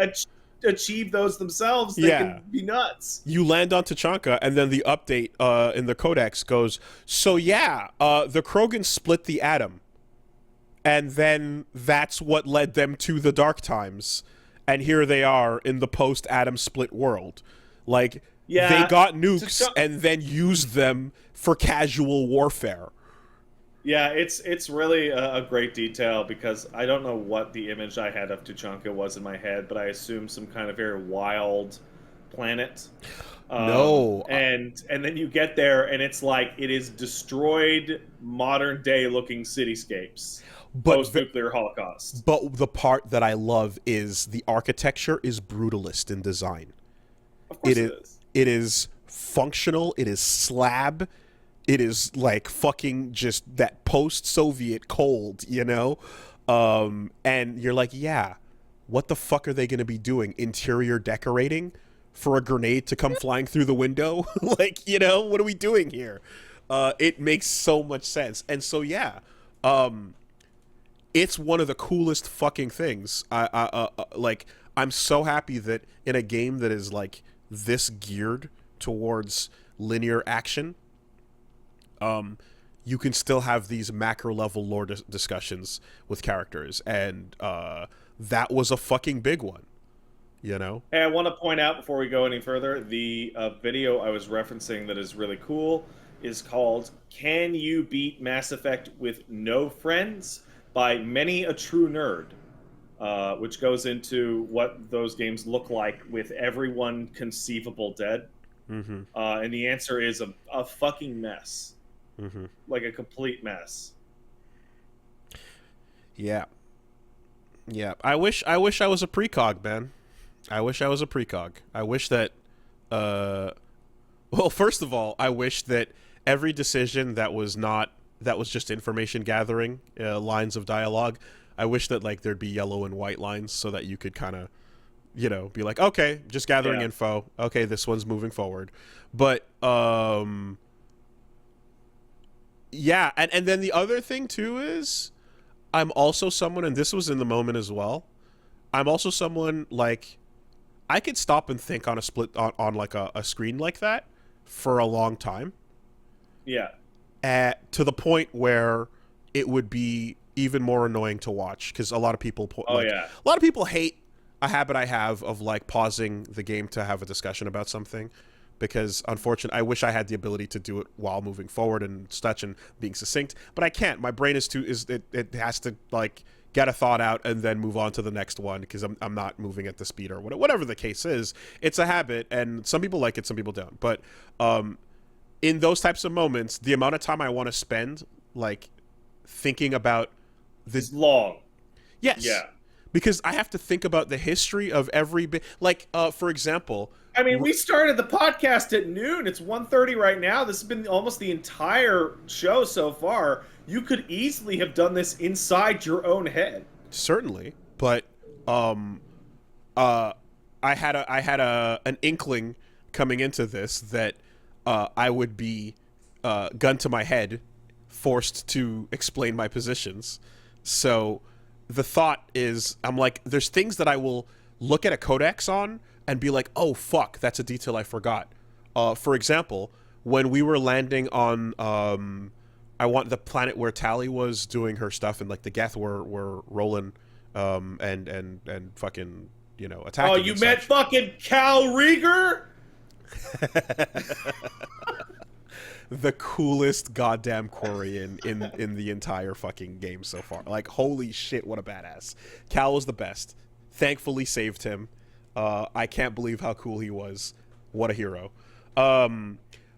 achieve those themselves, they yeah. can be nuts. You land on Tachanka, and then the update in the codex goes, so yeah, the Krogan split the atom, and then that's what led them to the Dark Times, and here they are in the post-atom split world. Like, they Yeah, got nukes and then used them for casual warfare. yeah, it's really a great detail because I don't know what the image I had of Tuchanka was in my head, but I assume some kind of very wild planet. No, And then you get there and it's like it is destroyed modern day looking cityscapes but post nuclear holocaust. but the part that I love is the architecture is brutalist in design. Of course it It is. it is functional. It is slab. It is like fucking just that post-Soviet cold, you know? And you're like, yeah, what the fuck are they going to be doing? Interior decorating for a grenade to come flying through the window? Like, you know, what are we doing here? It makes so much sense. And so, yeah, it's one of the coolest fucking things. Like, I'm so happy that in a game that is like this geared towards linear action, you can still have these macro level lore discussions with characters, and that was a fucking big one, you know. Hey, I want to point out before we go any further, the video I was referencing that is really cool is called "Can You Beat Mass Effect with No Friends?" by Many a True Nerd, which goes into what those games look like with everyone conceivable dead. And the answer is a fucking mess. Like a complete mess. Yeah, yeah. I wish I was a precog, man. I wish I was a precog. I wish that. Well, first of all, I wish that every decision that was just information gathering, lines of dialogue. I wish that like there'd be yellow and white lines so that you could kind of, you know, be like, okay, just gathering info. Okay, this one's moving forward. But yeah, and then the other thing too is I'm also someone, and this was in the moment as well. I'm also someone like I could stop and think on a split on like a screen like that for a long time. Yeah. To the point where it would be even more annoying to watch because a lot of people a lot of people hate a habit I have of like pausing the game to have a discussion about something, because unfortunately I wish I had the ability to do it while moving forward and such and being succinct, but I can't. My brain is it has to like get a thought out and then move on to the next one because I'm not moving at the speed or whatever the case is. It's a habit, and some people like it, some people don't. But in those types of moments, the amount of time I want to spend like thinking about this long. Yes. Yeah. Because I have to think about the history of every bit. Like, for example, I mean, we started the podcast at noon. It's 1:30 right now. This has been almost the entire show so far. You could easily have done this inside your own head. Certainly, but I had an inkling coming into this that I would be gun to my head, forced to explain my positions. So the thought is, I'm like, there's things that I will look at a codex on and be like, oh fuck, that's a detail I forgot. For example, when we were landing on I want the planet where Tally was doing her stuff, and like the Geth were rolling and fucking, you know, attacking. Oh, you met fucking Cal Rieger? The coolest goddamn Quarian in the entire fucking game so far. Like, holy shit, what a badass. Cal was the best. Thankfully saved him. I can't believe how cool he was. What a hero.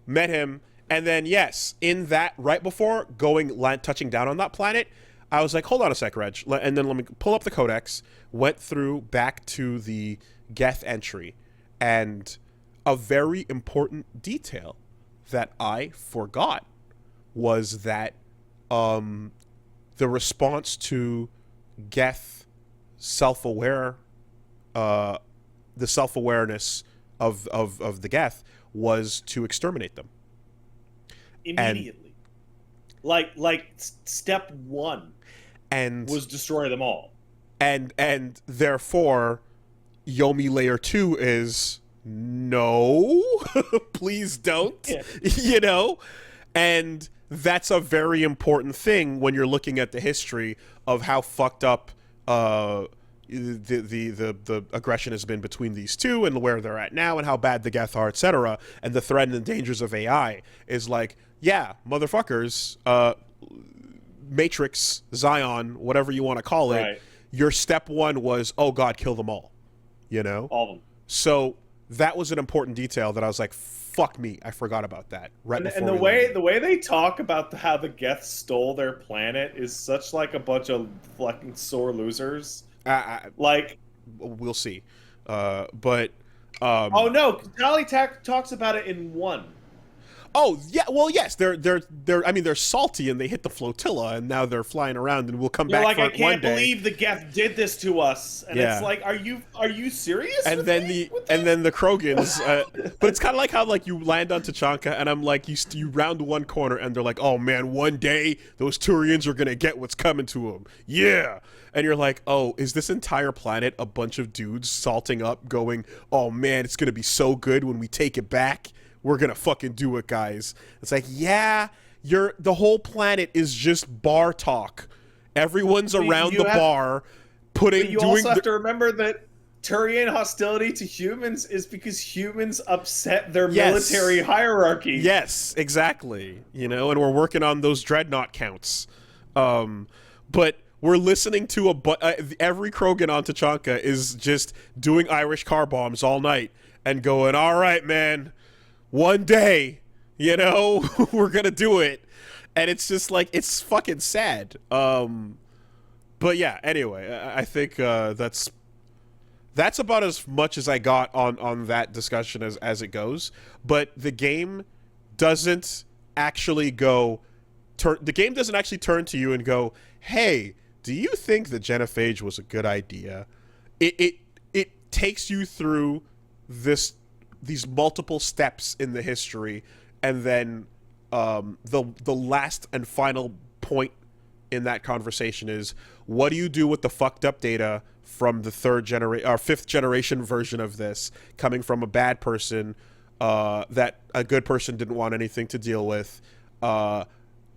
Met him, and then yes, in that, right before touching down on that planet, I was like, hold on a sec, Reg. And then let me pull up the codex, went through back to the Geth entry, and a very important detail that I forgot was that the response to Geth self-aware, the self-awareness of the Geth was to exterminate them. and immediately. Step one and was destroy them all. and therefore Yomi layer 2 is no, please don't. Yeah. You know, and that's a very important thing when you're looking at the history of how fucked up the aggression has been between these two and where they're at now and how bad the Geth are, etc. And the threat and the dangers of AI is like, yeah, motherfuckers, Matrix, Zion, whatever you want to call it, Right. your step one was, oh God, kill them all. You know? All of them. So that was an important detail that I was like, fuck me, I forgot about that. Right before And the we way landed. the way they talk about how the Geth stole their planet is such like a bunch of fucking sore losers. Like, We'll see. But oh no, Tally talks about it in one. oh yeah, well yes, they're I mean they're salty and they hit the flotilla and now they're flying around and we'll come You're back like, for I it one can't day. believe the Geth did this to us, and Yeah. it's like, are you serious? And with then me? and then the Krogans, but it's kind of like how like you land on Tachanka and I'm like you round one corner and they're like, oh man, one day those Turians are gonna get what's coming to them, yeah. And you're like, oh, is this entire planet a bunch of dudes salting up, going, oh man, it's gonna be so good when we take it back. We're gonna fucking do it, guys. It's like, yeah, the whole planet is just bar talk. Everyone's around the bar, But you also have to remember that Turian hostility to humans is because humans upset their military hierarchy. Yes, exactly. You know, and we're working on those dreadnought counts. But we're listening to every Krogan on Tachanka is just doing Irish car bombs all night and going, all right, man, one day, you know, we're gonna do it. And it's just like, it's fucking sad. But yeah, anyway, I think that's about as much as I got on that discussion as it goes. But the game doesn't actually the game doesn't actually turn to you and go, hey, do you think the genophage was a good idea? It takes you through these multiple steps in the history, and then the last and final point in that conversation is, what do you do with the fucked up data from the fifth generation version of this, coming from a bad person that a good person didn't want anything to deal with,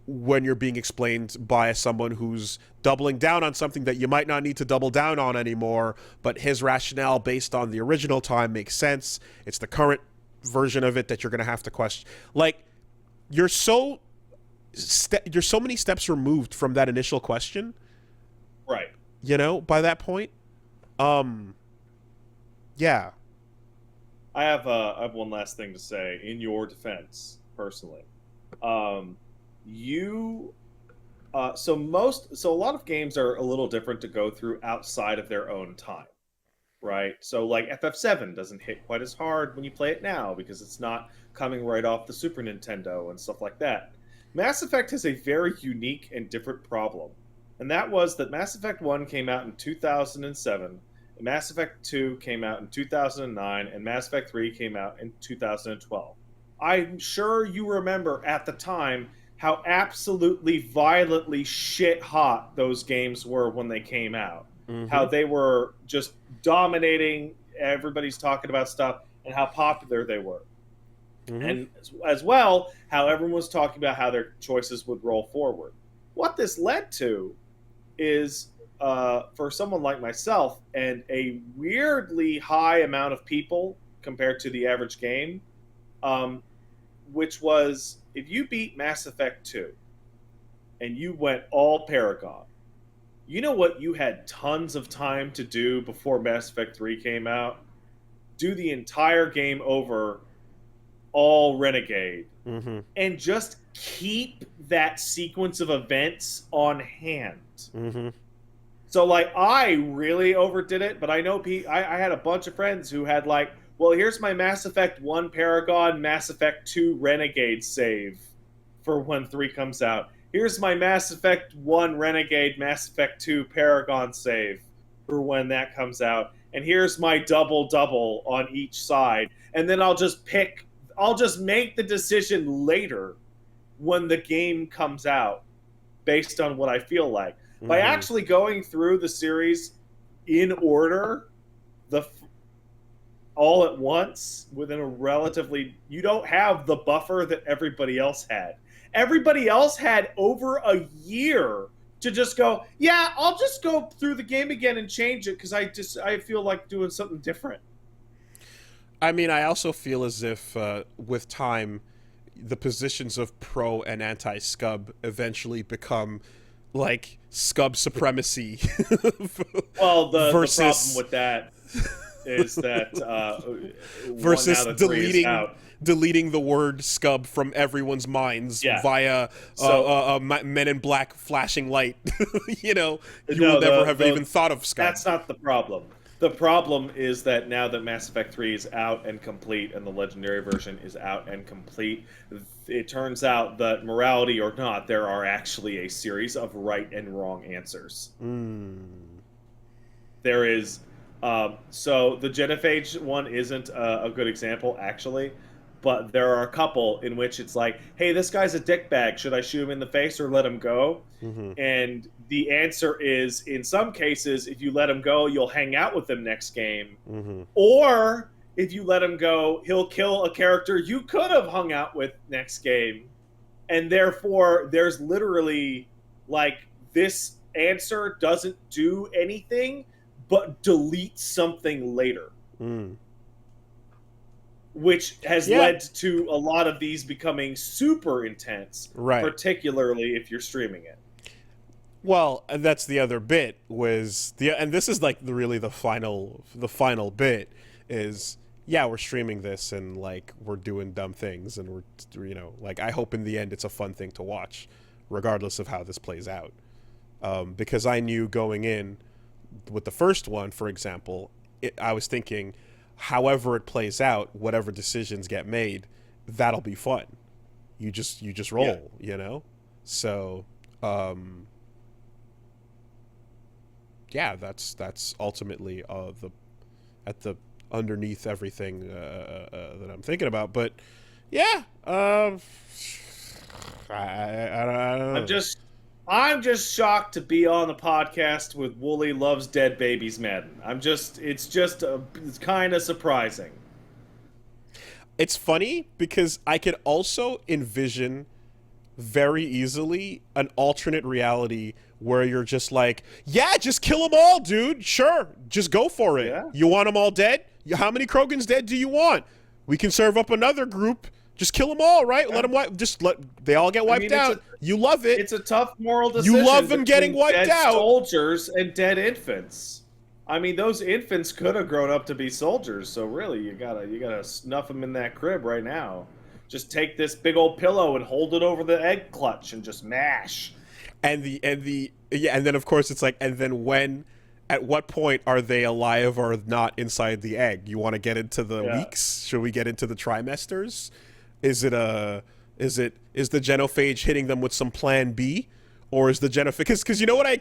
when you're being explained by someone who's doubling down on something that you might not need to double down on anymore, but his rationale based on the original time makes sense. It's the current version of it that you're going to have to question. Like, you're so many steps removed from that initial question. Right. You know, by that point. Yeah. I have one last thing to say in your defense, personally. So a lot of games are a little different to go through outside of their own time, right? So like FF7 doesn't hit quite as hard when you play it now because it's not coming right off the Super Nintendo and stuff like that. Mass Effect has a very unique and different problem, and that was that Mass Effect 1 came out in 2007, Mass Effect 2 came out in 2009, and Mass Effect 3 came out in 2012. I'm sure you remember at the time how absolutely violently shit hot those games were when they came out. Mm-hmm. How they were just dominating, everybody's talking about stuff, and how popular they were. Mm-hmm. And as well, how everyone was talking about how their choices would roll forward. What this led to is, for someone like myself, and a weirdly high amount of people compared to the average game, which was, if you beat Mass Effect 2 and you went all Paragon, you know what you had tons of time to do before Mass Effect 3 came out? Do the entire game over all Renegade. Mm-hmm. And just keep that sequence of events on hand. Mm-hmm. So, like, I really overdid it, but I know I had a bunch of friends who had, like, well, here's my Mass Effect 1 Paragon, Mass Effect 2 Renegade save for when 3 comes out. Here's my Mass Effect 1 Renegade, Mass Effect 2 Paragon save for when that comes out. And here's my double-double on each side. And then I'll just make the decision later when the game comes out based on what I feel like. By Mm-hmm. actually going through the series in order, all at once within a relatively, you don't have the buffer that everybody else had. Everybody else had over a year to just go, yeah, I'll just go through the game again and change it because I feel like doing something different. I mean, I also feel as if with time, the positions of pro and anti-scub eventually become like scub supremacy. Well, the versus problem with that is that versus now that 3 is out, deleting the word scub from everyone's minds yeah. via So Men in Black flashing light. You know, you no, will never have even thought of scub. that's not the problem. The problem is that now that Mass Effect 3 is out and complete and the Legendary version is out and complete, it turns out that, morality or not, there are actually a series of right and wrong answers. There is... so the Genophage one isn't a good example, actually, but there are a couple in which it's like, hey, this guy's a dickbag. Should I shoot him in the face or let him go? Mm-hmm. And the answer is, in some cases, if you let him go, you'll hang out with him next game. Mm-hmm. Or if you let him go, he'll kill a character you could have hung out with next game. And therefore, there's literally, like, this answer doesn't do anything but delete something later. Which has led to a lot of these becoming super intense, right? Particularly if you're streaming it. Well, and that's the other bit and this is like really the final bit is, yeah, we're streaming this and like we're doing dumb things and we're, you know, like I hope in the end it's a fun thing to watch, regardless of how this plays out, because I knew going in with the first one, for example, I was thinking, however it plays out, whatever decisions get made, that'll be fun. You just roll, you know? So, yeah, that's ultimately at the underneath everything that I'm thinking about. But yeah, I don't know. I'm just shocked to be on the podcast with Woolie Loves Dead Babies Madden. It's kind of surprising. It's funny because I could also envision very easily an alternate reality where you're just like, yeah, just kill them all, dude. Sure, just go for it. Yeah. You want them all dead? How many Krogans dead do you want? We can serve up another group. Just kill them all, right? Yeah. They all get wiped out. You love it. It's a tough moral decision. You love them getting wiped out. Soldiers and dead infants. I mean, those infants could have grown up to be soldiers. So really, you gotta snuff them in that crib right now. Just take this big old pillow and hold it over the egg clutch and just mash. And then of course it's like, and then at what point are they alive or not inside the egg? You want to get into the weeks? Should we get into the trimesters? Is the genophage hitting them with some plan B, or is the genophage? Because you know what I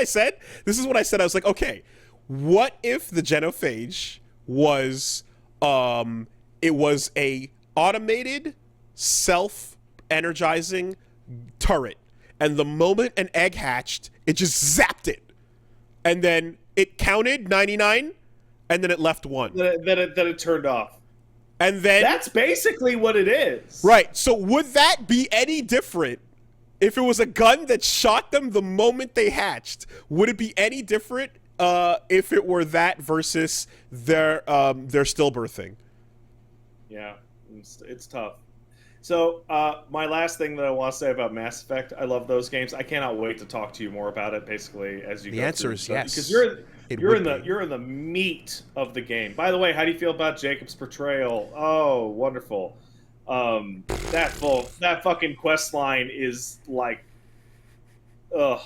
said. This is what I said. I was like, okay, what if the genophage was it was a automated self-energizing turret, and the moment an egg hatched, it just zapped it, and then it counted 99, and then it left 1. Then it turned off. And then that's basically what it is. Right. So would that be any different if it was a gun that shot them the moment they hatched? Would it be any different if it were that versus their stillbirthing? Yeah, it's tough. So my last thing that I want to say about Mass Effect, I love those games. I cannot wait to talk to you more about it. Basically, as you the answer is yes, because you're in the meat of the game. By the way, how do you feel about Jacob's portrayal? Oh, wonderful. That fucking quest line is like, ugh,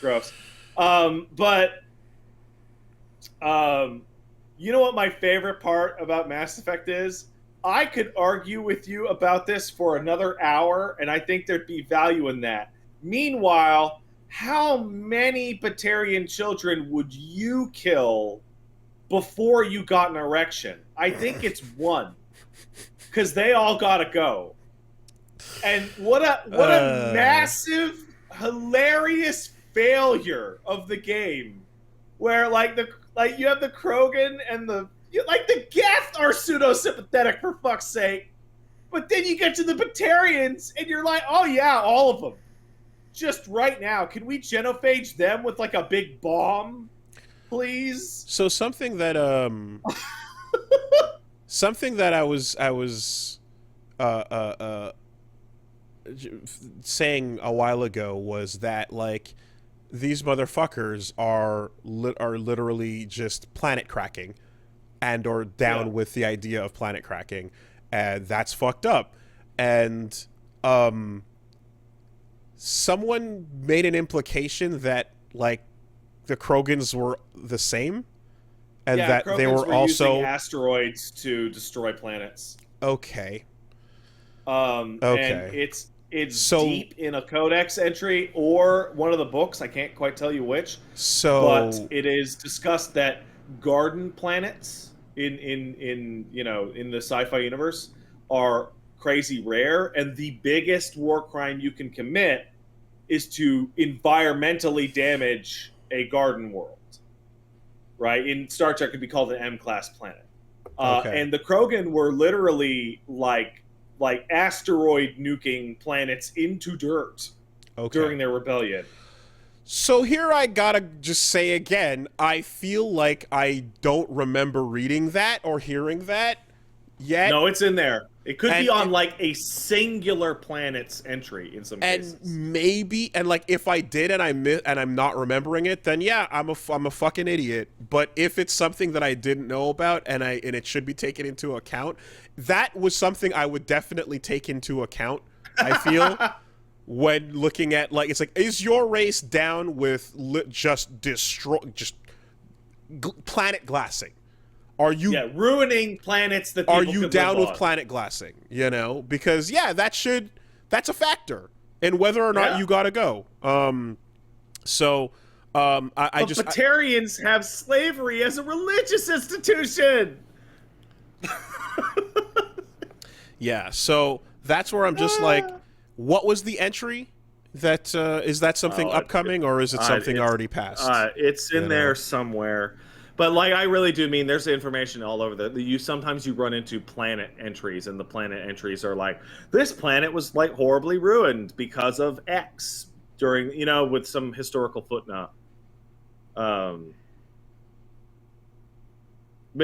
gross. But you know what my favorite part about Mass Effect is? I could argue with you about this for another hour, and I think there'd be value in that. Meanwhile, how many Batarian children would you kill before you got an erection? I think it's 1. Because they all gotta go. And what a massive, hilarious failure of the game, where you have the Krogan and the Geth are pseudo sympathetic for fuck's sake, but then you get to the Batarians and you're like, oh yeah, all of them. Just right now, can we genophage them with like a big bomb, please? So something that I was uh, uh, uh, saying a while ago was that like these motherfuckers are literally just planet cracking, and or down with the idea of planet cracking, and that's fucked up. And someone made an implication that like the Krogans were the same, and that Krogans they were also using asteroids to destroy planets. Okay. And Okay. it's So deep in a codex entry or one of the books. I can't quite tell you which, but so it is discussed that garden planets in the sci-fi universe are crazy rare, and the biggest war crime you can commit is to environmentally damage a garden world. Right? In Star Trek, it could be called an M-class planet. okay. And the Krogan were literally like asteroid nuking planets into dirt Okay. during their rebellion. So here I gotta just say again, I feel like I don't remember reading that or hearing that yet. No, it's in there. It could And be on like a singular planet's entry in some cases. And maybe, and like if I did and I'm not remembering it, then yeah, I'm a fucking idiot. But if it's something that I didn't know about and it should be taken into account, that was something I would definitely take into account. I feel when looking at like it's like, is your race down with planet glassing? Are you ruining planets that are people you could down live with on. planet glassing? You know, because that's a factor in whether or not you gotta go. I just Batarians have slavery as a religious institution. Yeah, so that's where I'm just like, what was the entry? That is that something upcoming, or is it something already passed? It's in there somewhere. But like, I really do mean there's information all over sometimes you run into planet entries, and the planet entries are like, this planet was like horribly ruined because of X during, with some historical footnote. But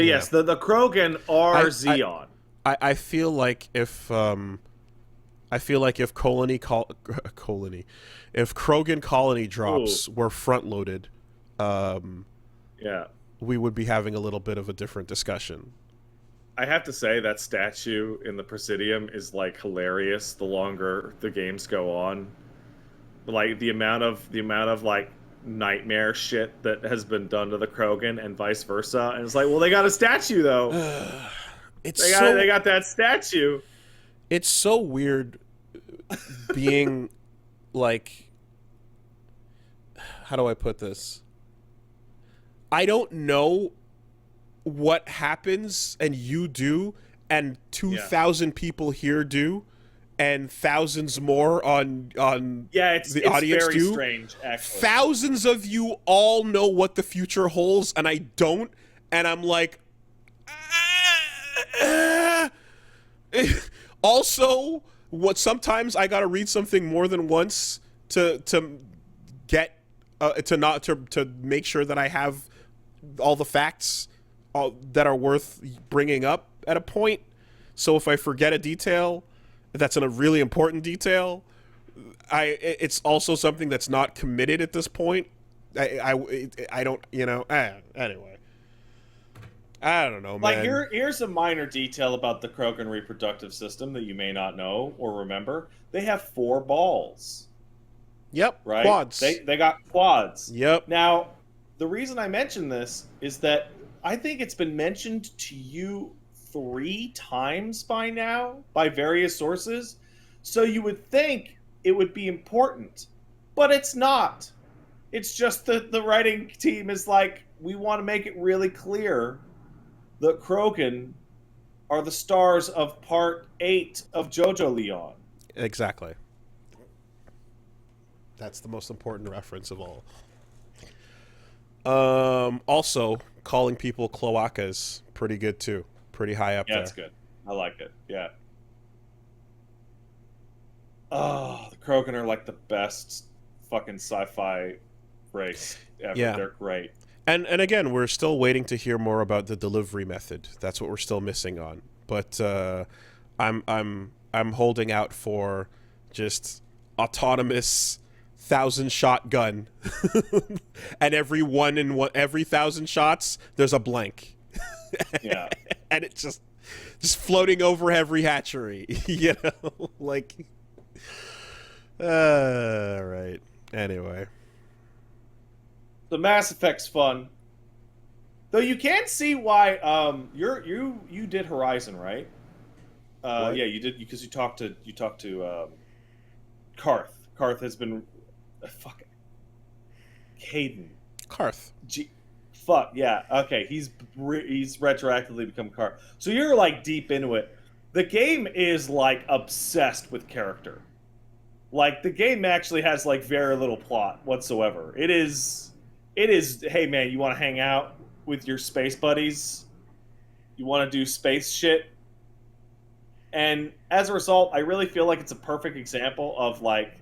yes, the Krogan are Xeon. I feel like if if Krogan colony drops were front loaded, we would be having a little bit of a different discussion. I have to say that statue in the Presidium is like hilarious the longer the games go on. Like the amount of like nightmare shit that has been done to the Krogan and vice versa. And it's like, well, they got a statue though. They got that statue. It's so weird being like, how do I put this? I don't know what happens and you do and 2,000 people here do and thousands more on the audience very do. Strange, actually. Thousands of you all know what the future holds and I don't, and I'm like also sometimes I gotta read something more than once to get to make sure that I have all the facts that are worth bringing up at a point. So if I forget a detail that's a really important detail, it's also something that's not committed at this point. I don't, anyway. I don't know, man. Like here's a minor detail about the Krogan reproductive system that you may not know or remember. They have 4 balls. Yep. Right? Quads. They got quads. Yep. Now, the reason I mention this is that I think it's been mentioned to you 3 times by now by various sources. So you would think it would be important, but it's not. It's just that the writing team is like, we want to make it really clear that Krogan are the stars of Part 8 of JoJo Leon. Exactly. That's the most important reference of all. Also, calling people cloacas, pretty good too. Pretty high up Yeah, it's there. good. I like it. Yeah. Oh, the Krogan are like the best fucking sci-fi race ever. Yeah. They're great. And again, we're still waiting to hear more about the delivery method. That's what we're still missing on. But I'm holding out for just autonomous 1,000 shot gun, and every 1,000 shots there's a blank, Yeah. and it's just floating over every hatchery. You know, like. Right. Anyway. The Mass Effect's fun. Though you can see why you did Horizon, right? What? Yeah, you did because you talked to Karth. Karth has been fucking Hayden. Karth. Fuck yeah. Okay, he's retroactively become Karth. So you're like deep into it. The game is like obsessed with character. Like the game actually has like very little plot whatsoever. It is hey man, you want to hang out with your space buddies? You want to do space shit? And as a result, I really feel like it's a perfect example of like,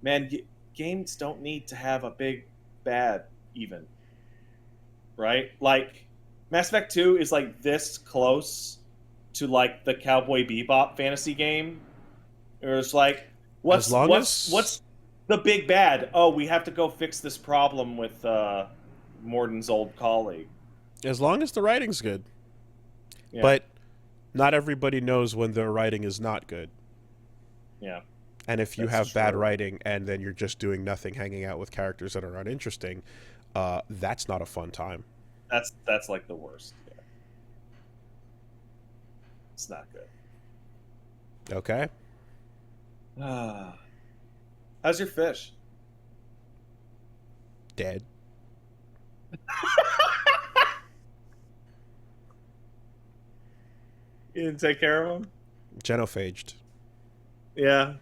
man, games don't need to have a big bad even, right? Like Mass Effect 2 is like this close to like the Cowboy Bebop fantasy game. It's like As what's long what's as what's the big bad? Oh, we have to go fix this problem with Morden's old colleague. as long as the writing's good. Yeah. But not everybody knows when their writing is not good. Yeah. And if you That's have bad true. writing and then you're just doing nothing, hanging out with characters that are uninteresting, that's not a fun time. That's like the worst. Yeah. It's not good. Okay? How's your fish? Dead. You didn't take care of him? Genophaged. Yeah.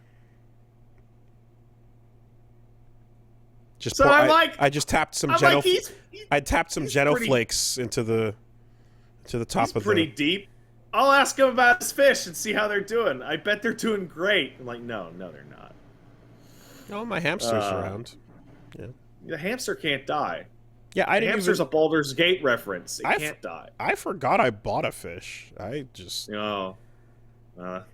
Just So I'm like, I just tapped some I'm like, he's I tapped some he's Genoflakes into the top of pretty the. deep. I'll ask him about his fish and see how they're doing. I bet they're doing great. I'm like, no, they're not. Oh, my hamster's around. Yeah. The hamster can't die. Yeah, I The didn't hamster's even. a Baldur's Gate reference. It I can't die. I forgot I bought a fish. I just. Oh. And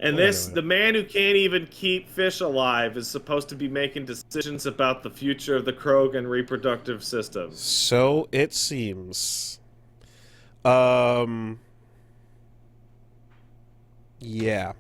Well, this, anyway. the man who can't even keep fish alive is supposed to be making decisions about the future of the Krogan reproductive system. So it seems. Yeah.